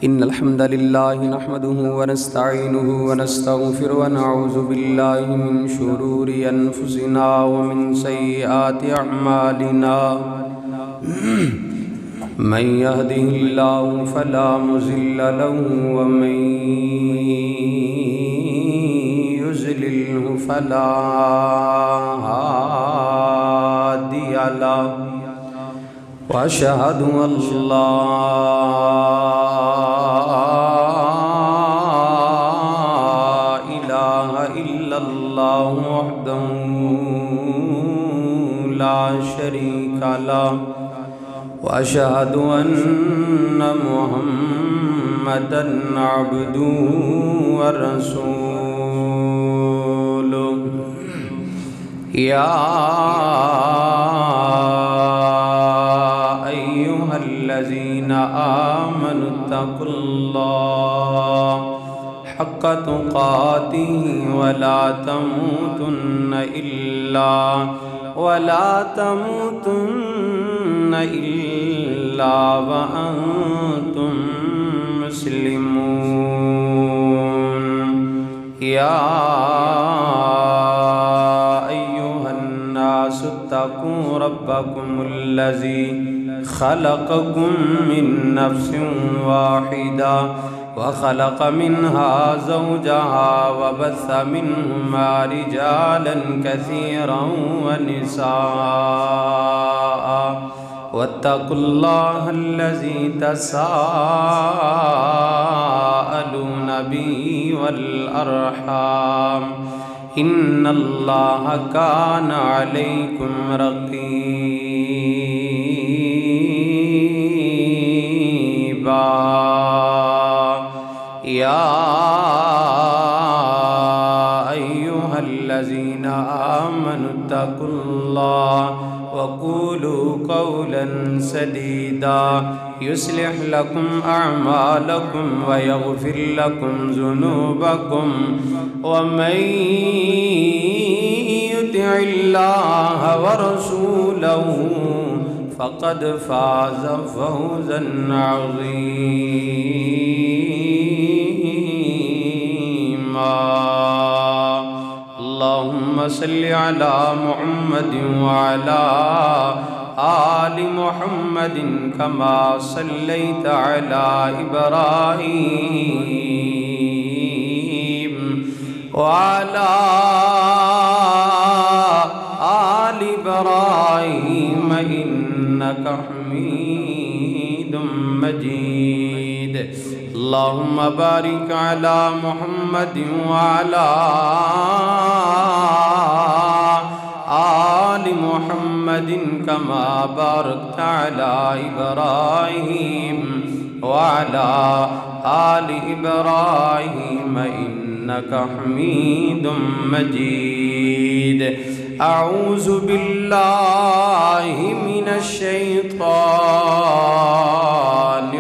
إن الحمد لله نحمده ونستعينه ونستغفره ونعوذ بالله من شرور أنفسنا ومن سيئات أعمالنا من يهده الله فلا مضل له ومن يضلل فلا هادي له وأشهد أن لا إله إلا الله وحده لا شريك له وأشهد أن محمدًا عبده ورسوله يا أيها الذين آمنوا اتقوا الله حق تقاته ولا تموتن إلا وأنتم مسلمون يا أيها الناس اتقوا ربكم الذي خلقكم من نفس واحدة وخلق منها زوجها وبث منهما رجالا كثيرا ونساء واتقوا الله الذي تساءلون به والأرحام إن الله كان عليكم رقيبا يا أيها الذين آمنوا اتقوا الله وقولوا قولا سديدا يصلح لكم أعمالكم ويغفر لكم ذنوبكم ومن يطع الله ورسوله فقد فاز فوزا عظيما اللهم صل على محمد وعلى آل محمد كما صليت على إبراهيم وعلى آل إبراهيم إنك حميد مجيد اللهم بارك على محمد وعلى آل محمد كما باركت على إبراهيم وعلى آل إبراهيم إنك حميد مجيد أعوذ بالله من الشيطان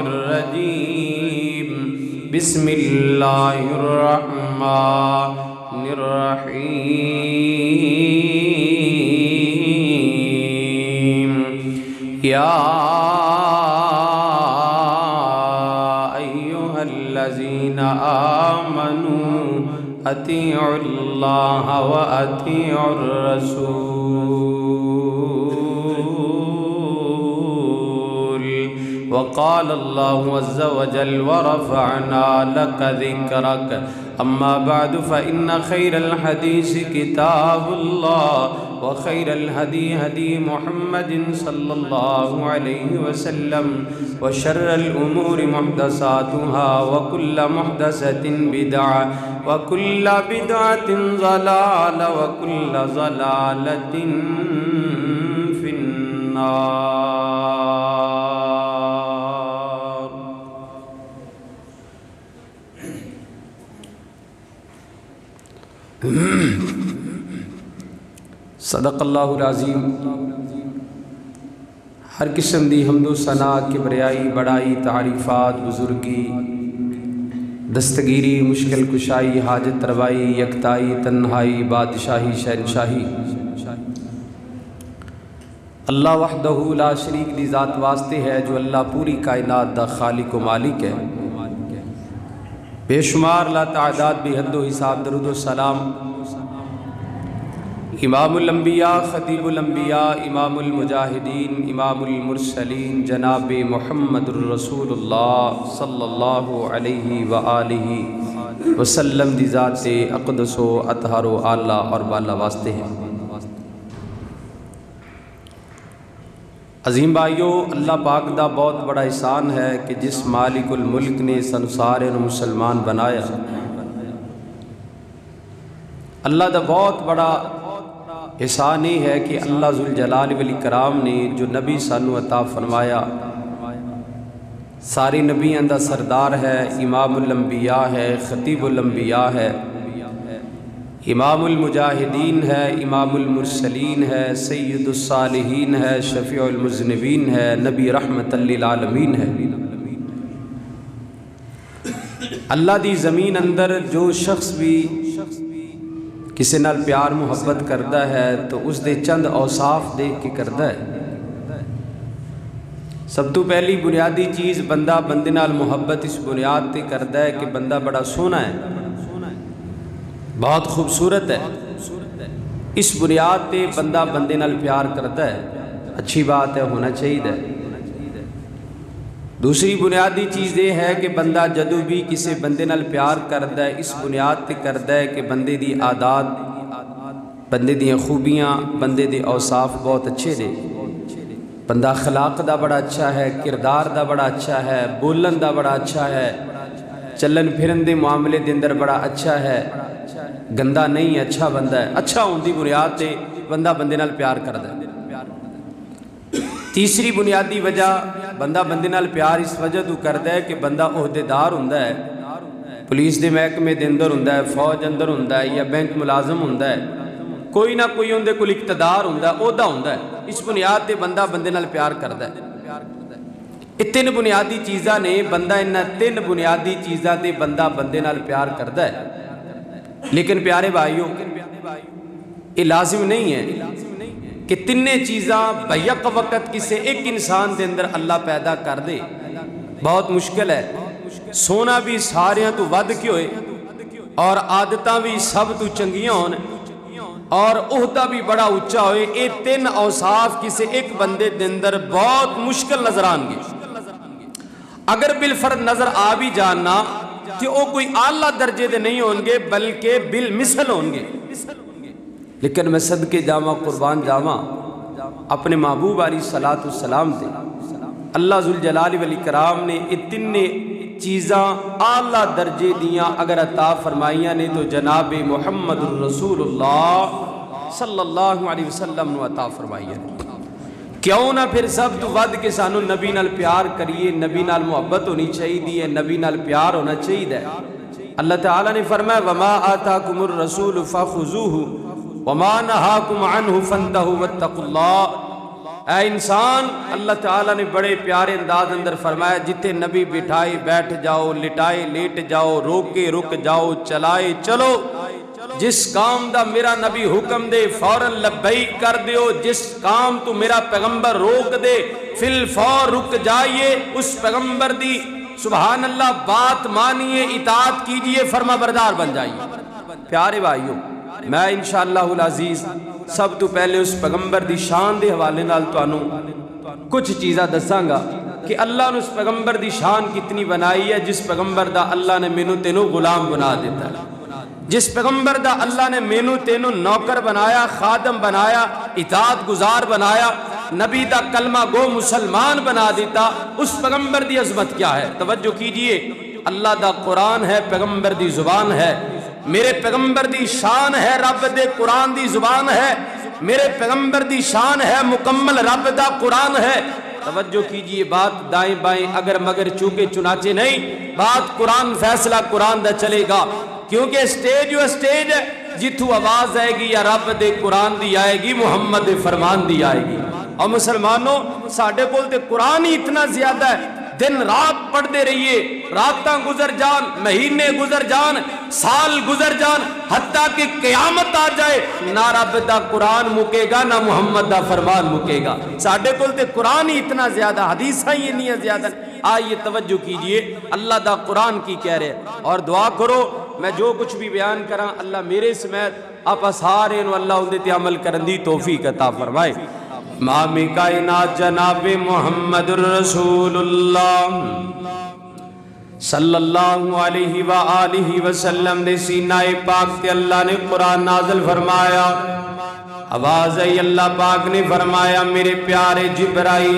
الرجيم بسم الله الرحمن الرحيم يا أيها الذين آمنوا أطيعوا الله وأطيعوا الرسول وقال الله عز وجل ورفعنا لك ذكرك أما بعد فإن خير الحديث كتاب الله وخير الهدي هدي محمد صلى الله عليه وسلم وشر الأمور محدثاتها وكل محدثة بدعة وكل بدعة ضلالة وكل ضلالة في النار صدق اللہ العظیم۔ ہر قسم دی حمد و ثنا کبریائی بڑائی تعریفات بزرگی دستگیری مشکل کشائی حاجت روائی یکتائی تنہائی بادشاہی شہنشاہی اللہ وحدہ لا شریک دی ذات واسطے ہے جو اللہ پوری کائنات دا خالق و مالک ہے۔ بے شمار لا تعداد بے حد و حساب درود و سلام امام الانبیاء خطیب الانبیاء امام المجاہدین امام المرسلین جناب محمد الرسول اللہ صلی اللہ علیہ وآلہ وسلم دی ذات اقدس و اطہر و اعلیٰ اور بالا واسطے ہیں۔ عظیم بھائیو، اللہ پاک دا بہت بڑا احسان ہے کہ جس مالک الملک نے سنسارے مسلمان بنایا، اللہ دا بہت بڑا احسان یہ ہے کہ اللہ ذوالجلال والاکرام نے جو نبی سانو عطا فرمایا، ساری نبیاں دا سردار ہے، امام الانبیاء ہے، خطیب الانبیاء ہے، امام المجاہدین ہے، امام المرسلین ہے، سید الصالحین ہے، شفیع المذنبین ہے، نبی رحمت للعالمین ہے۔ اللہ دی زمین اندر جو شخص بھی کسی نال پیار محبت کردا ہے تو اس دے چند اوصاف دیکھ کے کردا ہے۔ سب تو پہلی بنیادی چیز بندہ بندے نال محبت اس بنیاد تے کردا ہے کہ بندہ بڑا سونا ہے، بہت خوبصورت ہے، اس بنیاد تے بندہ بندے نال پیار کرتا ہے، اچھی بات ہے، ہونا چاہیے۔ دوسری بنیادی چیز یہ ہے کہ بندہ جدو بھی کسی بندے نال پیار کرتا ہے اس بنیاد تے کرتا ہے کہ بندے دی عادات، بندے دی خوبیاں، بندے دی اوصاف بہت اچھے نے، بندہ اخلاق دا بڑا اچھا ہے، کردار دا بڑا اچھا ہے، بولن دا بڑا اچھا ہے، چلن پھرن دے معاملے دے اندر بڑا اچھا ہے، گندا نہیں، اچھا بندہ ہے، اچھا ہوندی بنیاد تے بندہ بندے نال پیار کردا ہے۔ تیسری بنیادی وجہ بندہ بندے نال پیار اس وجہ تو کردا ہے کہ بندہ عہدیدار ہوندا ہے، پولیس دے محکمے دے اندر ہوندا ہے، فوج اندر ہوندا ہے، یا بینک ملازم ہوندا ہے، کوئی نہ کوئی اندے کول اقتدار ہوندا ہے، عہدہ ہوندا ہے، اس بنیاد تے بندہ بندے نال پیار کردا ہے۔ یہ تین بنیادی چیزاں نے، بندہ انہاں تین بنیادی چیزاں تے بندہ بندے نال پیار کردا ہے۔ لیکن پیارے بھائیوں، یہ لازم نہیں ہے کہ تینے چیزاں بیک وقت کسی ایک انسان دے اندر اللہ پیدا کر دے، بہت مشکل ہے۔ سونا بھی ساریاں تو ود کے ہوئے اور عادتاں بھی سب تو چنگیاں ہون اور عہدہ بھی بڑا اونچا ہوئے، یہ تین اوصاف کسی ایک بندے دے اندر بہت مشکل نظر آن گے۔ اگر بالفرد نظر آ بھی جاننا کہ وہ کوئی اعلیٰ درجے دے نہیں ہوں گے بلکہ بالمثل ہوں گے، لیکن میں صدقے جاواں قربان جاواں اپنے محبوب علیہ الصلوۃ والسلام دے، اللہ ذوالجلال والاکرام نے یہ تین چیزاں اعلیٰ درجے دیاں اگر عطا فرمائیاں نے تو جناب محمد الرسول اللہ صلی اللہ علیہ وسلم نے عطا فرمائیاں نے۔ کیوں نہ پھر سب تو ود کے سانو نبی نال پیار کریے، نبی نال محبت ہونی چاہیے، نبی نال پیار ہونا چاہیے۔ اللہ تعالیٰ نے فرمایا وما آتاکم الرسول فخذوہ وما نہاکم عنہ فانتہوا واتقوا اللہ۔ اے انسان، اللہ تعالیٰ نے بڑے پیارے انداز اندر فرمایا جتے نبی بٹھائے بیٹھ جاؤ، لٹائے لیٹ جاؤ، روکے رک جاؤ، چلائے چلو، جس کام دا میرا نبی حکم دے فوراً لبیک کر دیو، جس کام تو میرا پیغمبر روک دے فی الفور رک جائیے، اس پیغمبر دی سبحان اللہ بات مانیے، اطاعت کیجئے، فرما بردار بن جائیے۔ پیارے بھائیوں، میں انشاءاللہ العزیز سب تو پہلے اس پیغمبر دی شان دے حوالے نال تانوں کچھ چیزاں دساں گا کہ اللہ نے اس پیغمبر دی شان کتنی بنائی ہے، جس پیغمبر دا اللہ نے مینوں تینوں غلام بنا دیتا ہے، جس پیغمبر دا اللہ نے مینوں تینوں نوکر بنایا، خادم بنایا، اطاعت گزار بنایا، نبی دا کلمہ گو مسلمان بنا دیتا، اس پیغمبر دی عظمت کیا ہے؟ توجہ کیجئے، اللہ دا قرآن ہے، پیغمبر دی زبان ہے، میرے پیغمبر دی شان ہے، رب دے قرآن دی زبان ہے، میرے پیغمبر دی شان ہے، مکمل رب دا قرآن ہے۔ توجہ کیجئے، بات دائیں بائیں اگر مگر چونکہ چنانچہ نہیں، بات قرآن فیصلہ قرآن دا چلے گا، کیونکہ سٹیج وہ سٹیج ہے جتھو آواز آئے گی یا رب دے قرآن دی آئے گی، محمد دے فرمان دی آئے گی۔ اور مسلمانوں، ساڑھے کول تے قرآن ہی اتنا زیادہ ہے دن رات پڑھتے رہیے، راتاں گزر جان، مہینے گزر جان، سال گزر جان، حتیٰ کہ قیامت آ جائے، نہ رب دا قرآن مکے گا نہ محمد دا فرمان مکے گا۔ ساڈے کول تے قرآن ہی اتنا زیادہ، حدیثاں ہی اتنی زیادہ۔ آئیے توجہ کیجئے اللہ دا قرآن کی کہہ رہے ہیں، اور دعا کرو میں جو کچھ بھی بیان کراں اللہ میرے سمیت آپ سارے نو اللہ اندے تے عمل کرن دی توفیق عطا فرمائے۔ امام کائنات جناب محمد رسول اللہ صلی اللہ علیہ وآلہ وسلم دے سینہ پاک تے اللہ نے قرآن نازل فرمایا۔ آواز ہے اللہ پاک نے فرمایا میرے پیارے جبرائیل،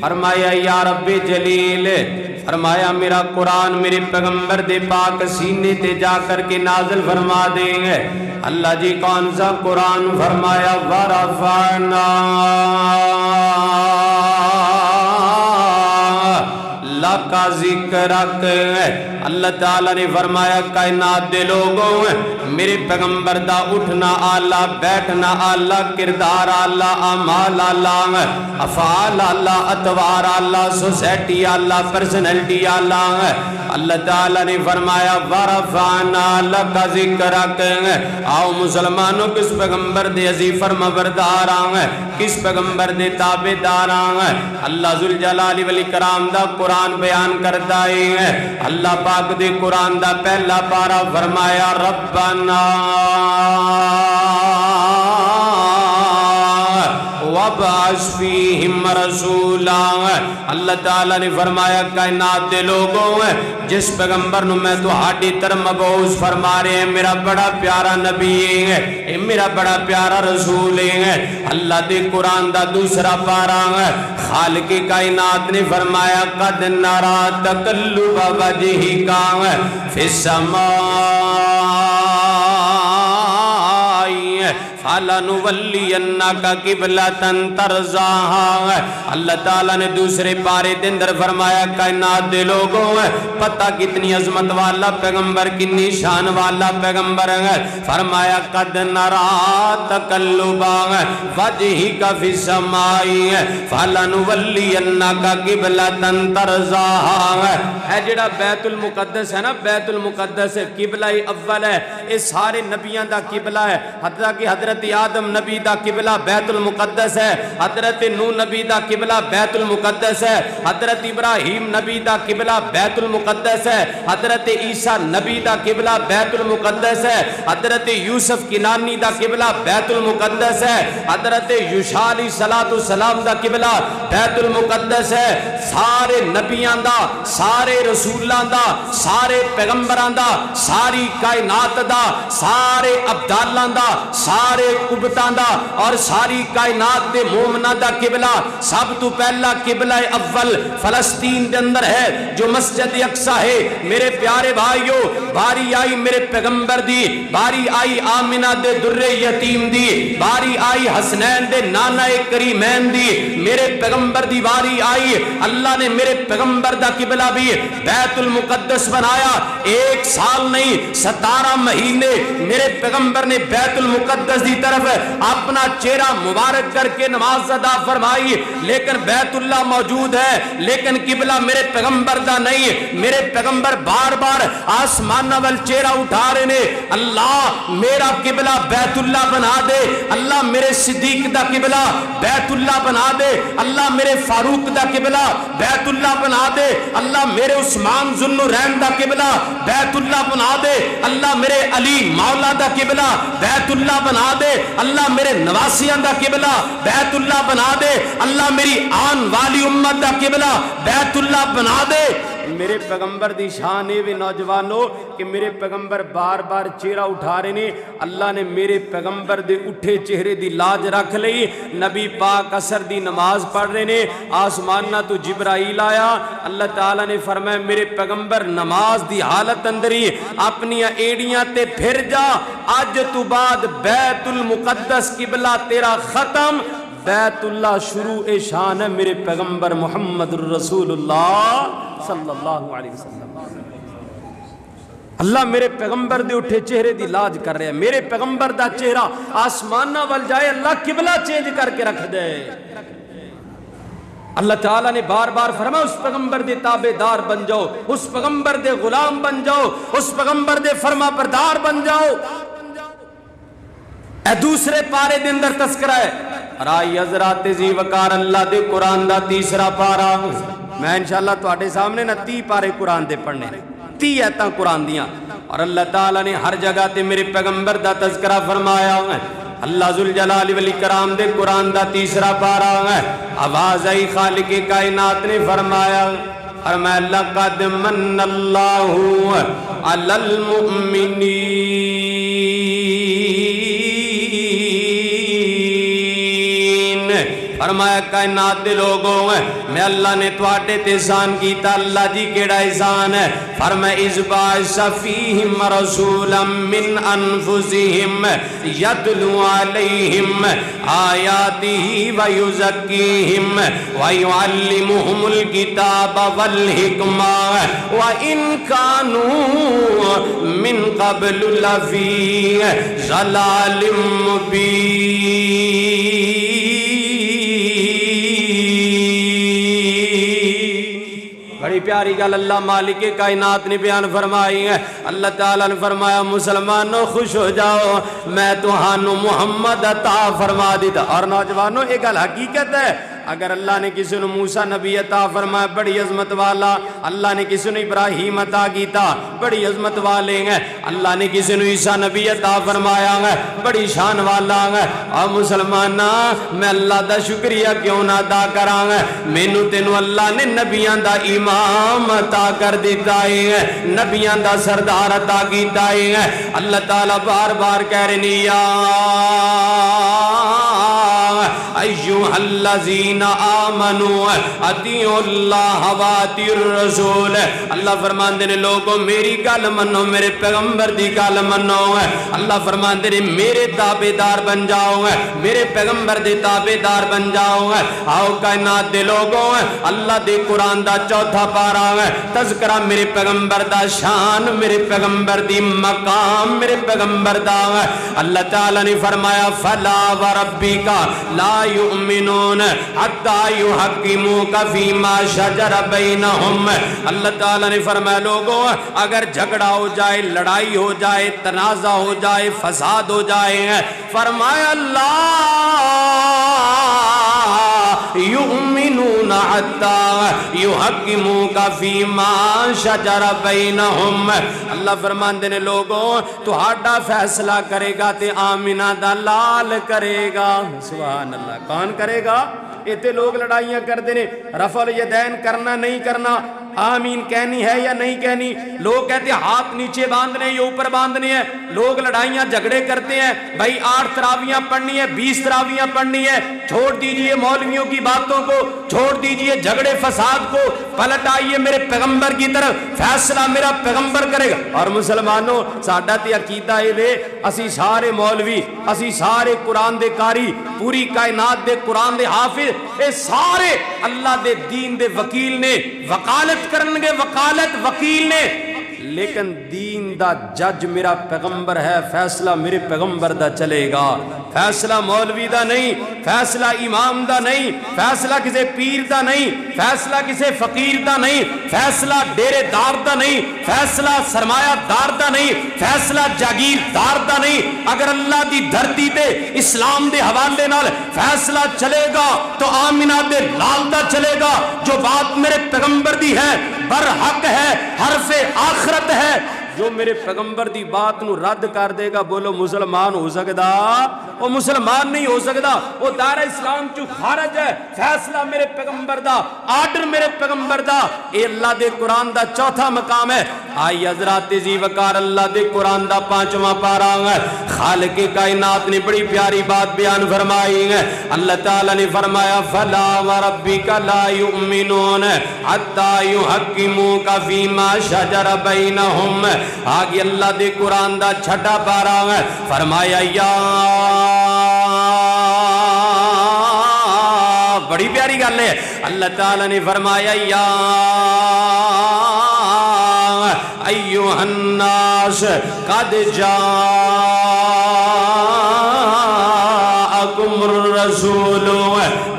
فرمایا یا رب جلیل، فرمایا میرا قرآن میرے پیغمبر دے پاک سینے تے جا کر کے نازل فرما دیں گے۔ اللہ جی کون سا قرآن؟ فرمایا ورفعنا لَكَ ذِكْرَكَ۔ اللہ تعالیٰ نے فرمایا کائنات دے لوگوں میرے پیغمبر دا اٹھنا آلہ، بیٹھنا آلہ، کردار آلہ، اعمال آلہ، افعال آلہ، اتوار آلہ، سوسائٹی آلہ، پرسنلٹی آلہ۔ اللہ تعالیٰ نے فرمایا وَرَفَعْنَا لَكَ ذِكْرَكَ۔ آؤ مسلمانوں کس پیغمبر دے عزیز فرمانبردار ہیں، کس پیغمبر دے تابعدار ہیں؟ اللہ ذوالجلال والاکرام دا قرآن بیان کرتا ہے۔ اللہ پاک دے قرآن دا پہلا پارا فرمایا ربنا وَبَعَثْ فِيهِمْ رَسُولًا۔ اللہ تعالیٰ نے فرمایا کائنات دے لوگوں جس پیغمبر نو میں تہاڈی طرف مبعوث فرما رہے ہیں، میرا بڑا پیارا نبی ہے، میرا بڑا پیارا رسول ہے۔ اللہ دے قرآن دا دوسرا پارا خالق کائنات نے فرمایا قد نَرَى تَقَلُّبَ وَجْهِكَ فِي السَّمَاءِ فَلَنُوَلِّيَنَّكَ قِبْلَةً تَرْضَاهَا۔ اللہ تعالیٰ نے دوسرے پارے دے اندر فرمایا کائنات دے لوگوں پتہ کتنی عظمت والا پیغمبر، کتنی شان والا پیغمبر ہے۔ فرمایا قد نَرَى تَقَلُّبَ وَجْهِكَ فِي السَّمَاءِ فَلَنُوَلِّيَنَّكَ قِبْلَةً تَرْضَاهَا۔ ہے جڑا بیت المقدس ہے نا، بیت المقدس قبلہ اول ہے، یہ سارے نبیوں دا قبلہ ہے، حتیٰ کہ حضرت آدم نبی دا قبلہ بیت المقدس ہے، حضرت نوح نبی دا قبلہ بیت المقدس ہے، حضرت ابراہیم نبی دا قبلہ بیت المقدس ہے، حضرت عیسیٰ نبی دا قبلہ بیت المقدس ہے، حضرت یوسف کنانی دا قبلہ بیت المقدس ہے، حضرت یوشع علیہ السلام دا قبلہ بیت المقدس ہے۔ سارے نبیاں دا، سارے رسولاں دا، سارے پیغمبراں دا، ساری کائنات دا، سارے ابدالاں دا، سارے قبطاں دا اور ساری کائنات دے مومناں دا قبلہ سب تو پہلا قبلہ اول فلسطین دے اندر ہے جو مسجد اقصی ہے۔ میرے پیارے بھائیو، باری آئی میرے پیغمبر دی، باری آئی آمنہ دے در یتیم دی، باری آئی حسنین دے نانا کریمین دی، میرے پیغمبر دی باری آئی۔ اللہ نے میرے پیغمبر دا قبلہ بھی بیت المقدس بنایا۔ 1 سال نہیں 17 مہینے میرے پیغمبر نے بیت المقدس دی طرف اپنا چہرہ مبارک کر کے نماز ادا فرمائی، لیکن بیت اللہ موجود ہے لیکن قبلہ میرے پیغمبر دا نہیں۔ میرے پیغمبر بار بار آسمان وال چہرہ اٹھا رہے نے، اللہ میرا قبلہ بیت اللہ بنا دے، اللہ میرے صدیق دا قبلہ بیت اللہ بنا دے، اللہ میرے فاروق دا قبلہ بیت اللہ بنا دے، اللہ میرے عثمان ذو النورین دا قبلہ بیت اللہ بنا دے، اللہ میرے علی مولا دا قبلہ بیت اللہ بنا دے، اللہ میرے نواسیاں دا قبلہ بیت اللہ بنا دے، اللہ میری آن والی امت دا قبلہ بیت اللہ بنا دے۔ میرے پیغمبر دی شان ہے نوجوانوں کہ میرے پیغمبر بار بار چہرہ اٹھا رہے نے۔ اللہ نے میرے پیغمبر دے اٹھے چہرے دی لاج رکھ لئی۔ نبی پاک عصر دی نماز پڑھ رہے نے، آسمان تو جبرائیل آیا، اللہ تعالیٰ نے فرمایا میرے پیغمبر نماز دی حالت اندر ہی اپنی ایڑیاں تے پھر جا، اج تو بعد بیت المقدس قبلہ تیرا ختم، بیت اللہ شروع شان ہے میرے پیغمبر محمد الرسول اللہ صلی اللہ علیہ وسلم۔ اللہ میرے پیغمبر دے اٹھے چہرے دی لاج کر رہے ہیں، میرے پیغمبر دا چہرہ آسمانہ وال جائے اللہ قبلہ چینج کر کے رکھ دے۔ اللہ تعالیٰ نے بار بار فرمایا اس پیغمبر دے تابع دار بن جاؤ، اس پیغمبر دے غلام بن جاؤ، اس پیغمبر دے فرما بردار بن جاؤ۔ اے دوسرے پارے دے اندر تذکرہ ہے، رائی حضرات ذی وقار اللہ دے قرآن دا تیسرا پارا۔ میں انشاءاللہ تواڈے سامنے نا 30 پارے قرآن دے پڑھنے 30 ایتاں قرآن دیاں، اور اللہ تعالیٰ نے ہر جگہ تے میرے پیغمبر دا تذکرہ فرمایا ہے۔ اللہ ذوالجلال والاکرام دے قرآن دا تیسرا پارا ہے، آواز آئی خالق کائنات نے فرمایا لَقَدْ مَنَّ اللَّهُ عَلَى الْمُؤْمِنِينَ، فرمایا کائنات دے لوگوں میں اللہ نے تواڈے تے احسان کیتا۔ اللہ جی کیڑا احسان ہے؟ فرمایا اِذْ بَعَثَ فِيهِمْ رَسُولًا مِّنْ أَنفُسِهِمْ يَتْلُو عَلَيْهِمْ آيَاتِهِ وَيُزَكِّيهِمْ وَيُعَلِّمُهُمُ الْكِتَابَ وَالْحِكْمَةَ وَإِنْ كَانُوا مِنْ قَبْلُ لَفِي ضَلَالٍ مُّبِينٍ۔ بڑی پیاری گل اللہ مالک کائنات نے بیان فرمائی ہے۔ اللہ تعالیٰ نے فرمایا مسلمانوں خوش ہو جاؤ، میں تہانوں محمد عطا فرما دیتا۔ اور نوجوانوں ایک گل حقیقت ہے، اگر اللہ نے کسی نے موسیٰ نبی عطا فرمایا بڑی عظمت والا، اللہ نے کسی نے ابراہیم عطا کیتا بڑی عظمت والے ہیں، اللہ نے کسی نے عیسیٰ نبی عطا فرمایا ہے بڑی شان والا ہے۔ اور مسلمانہ میں اللہ دا شکریہ کیوں نہ ادا کراں گا؟ مینوں تینوں اللہ نے نبیاں دا امام عطا کر دیتا ہے، نبیاں دا سردار عطا کیتا ہے۔ اللہ تعالیٰ بار بار کہہ رہے ہیں یا ایوہ الذین آمنوا اطیعوا اللہ واطیعوا الرسول۔ اللہ فرماندے نے لوگوں میری گل منو، میرے پیغمبر دی گل منو۔ اللہ فرماندے نے میرے تابعدار بن جاؤ، میرے پیغمبر دے تابعدار بن جاؤ۔ آؤ کائنات دے لوگوں اللہ دے قرآن دا چوتھا پارا تذکرہ میرے پیغمبر دا شان، میرے پیغمبر دی مقام، میرے پیغمبر دا۔ اللہ تعالیٰ نے فرمایا فلا وربک لا یؤمنون حتی یحکموک فیما شجر بینہم۔ اللہ تعالیٰ نے فرمایا لوگوں اگر جھگڑا ہو جائے، لڑائی ہو جائے، تنازع ہو جائے، فساد ہو جائے، فرمایا اللہ یؤمنون حتی یحکموک فیما شجر بینہم۔ اللہ فرماندے نے لوگوں تہاڈا فیصلہ کرے گا تے آمینہ دا لال کرے گا۔ سبحان اللہ، کون کرے گا؟ ایتے لوگ لڑائیاں کر دینے، رفع الیدین کرنا نہیں کرنا، آمین کہنی ہے یا نہیں کہنی، لوگ کہتے ہیں ہاتھ نیچے باندھنے یا اوپر باندھنے ہیں، لوگ لڑائیاں جھگڑے کرتے ہیں، بھائی 8 تراویاں پڑھنی ہے 20 تراویاں پڑھنی ہے، چھوڑ دیجئے مولویوں کی باتوں کو، چھوڑ دیجئے جھگڑے فساد کو، پلٹ آئیے میرے پیغمبر کی طرف، فیصلہ میرا پیغمبر کرے گا۔ اور مسلمانوں ساڈا تے عقیدہ اے وے اسی سارے مولوی، اسی سارے قرآن دے قاری، پوری کائنات دے قرآن دے حافظ، اے سارے اللہ دے دین دے وکیل نے، وکالت کرنگے، وکالت وکیل نے، لیکن دین دا جج میرا پیغمبر ہے، فیصلہ میرے پیغمبر دا چلے گا، فیصلہ مولوی دا نہیں، فیصلہ امام دا نہیں، فیصلہ کسے پیر دا نہیں، فیصلہ کسے فقیر دا نہیں، فیصلہ ڈیرے دار دا نہیں، فیصلہ سرمایہ دار دا نہیں، فیصلہ جاگیر دار دا نہیں۔ اگر اللہ دی دھرتی تے اسلام دے حوالے نال فیصلہ چلے گا تو آمینہ دے لال دا چلے گا۔ جو بات میرے پیغمبر دی ہے برحق ہے، حرف آخرت ہے، جو میرے پیغمبر دی بات نو رد کر دے گا بولو مسلمان ہو سکدا؟ وہ مسلمان نہیں ہو سکدا، وہ دار اسلام چو خارج ہے۔ فیصلہ میرے پیغمبر دا، آرڈر میرے پیغمبر دا، اے اللہ دے قرآن دا چوتھا مقام ہے۔ آئی حضرات ذی وقار اللہ دے قرآن دا 5واں پارا ہے۔ خالق کائنات نے بڑی پیاری بات بیان فرمائی ہے۔ اللہ تعالیٰ نے فرمایا فلا وربک لا یؤمنون حتی یحکموک فیما شجر بینہم۔ آگے اللہ دے قرآن دا چھٹا پارا ہے، فرمایا یا بڑی پیاری گل ہے۔ اللہ تعالیٰ نے فرمایا یا ایوہ الناس قد جاءکم الرسول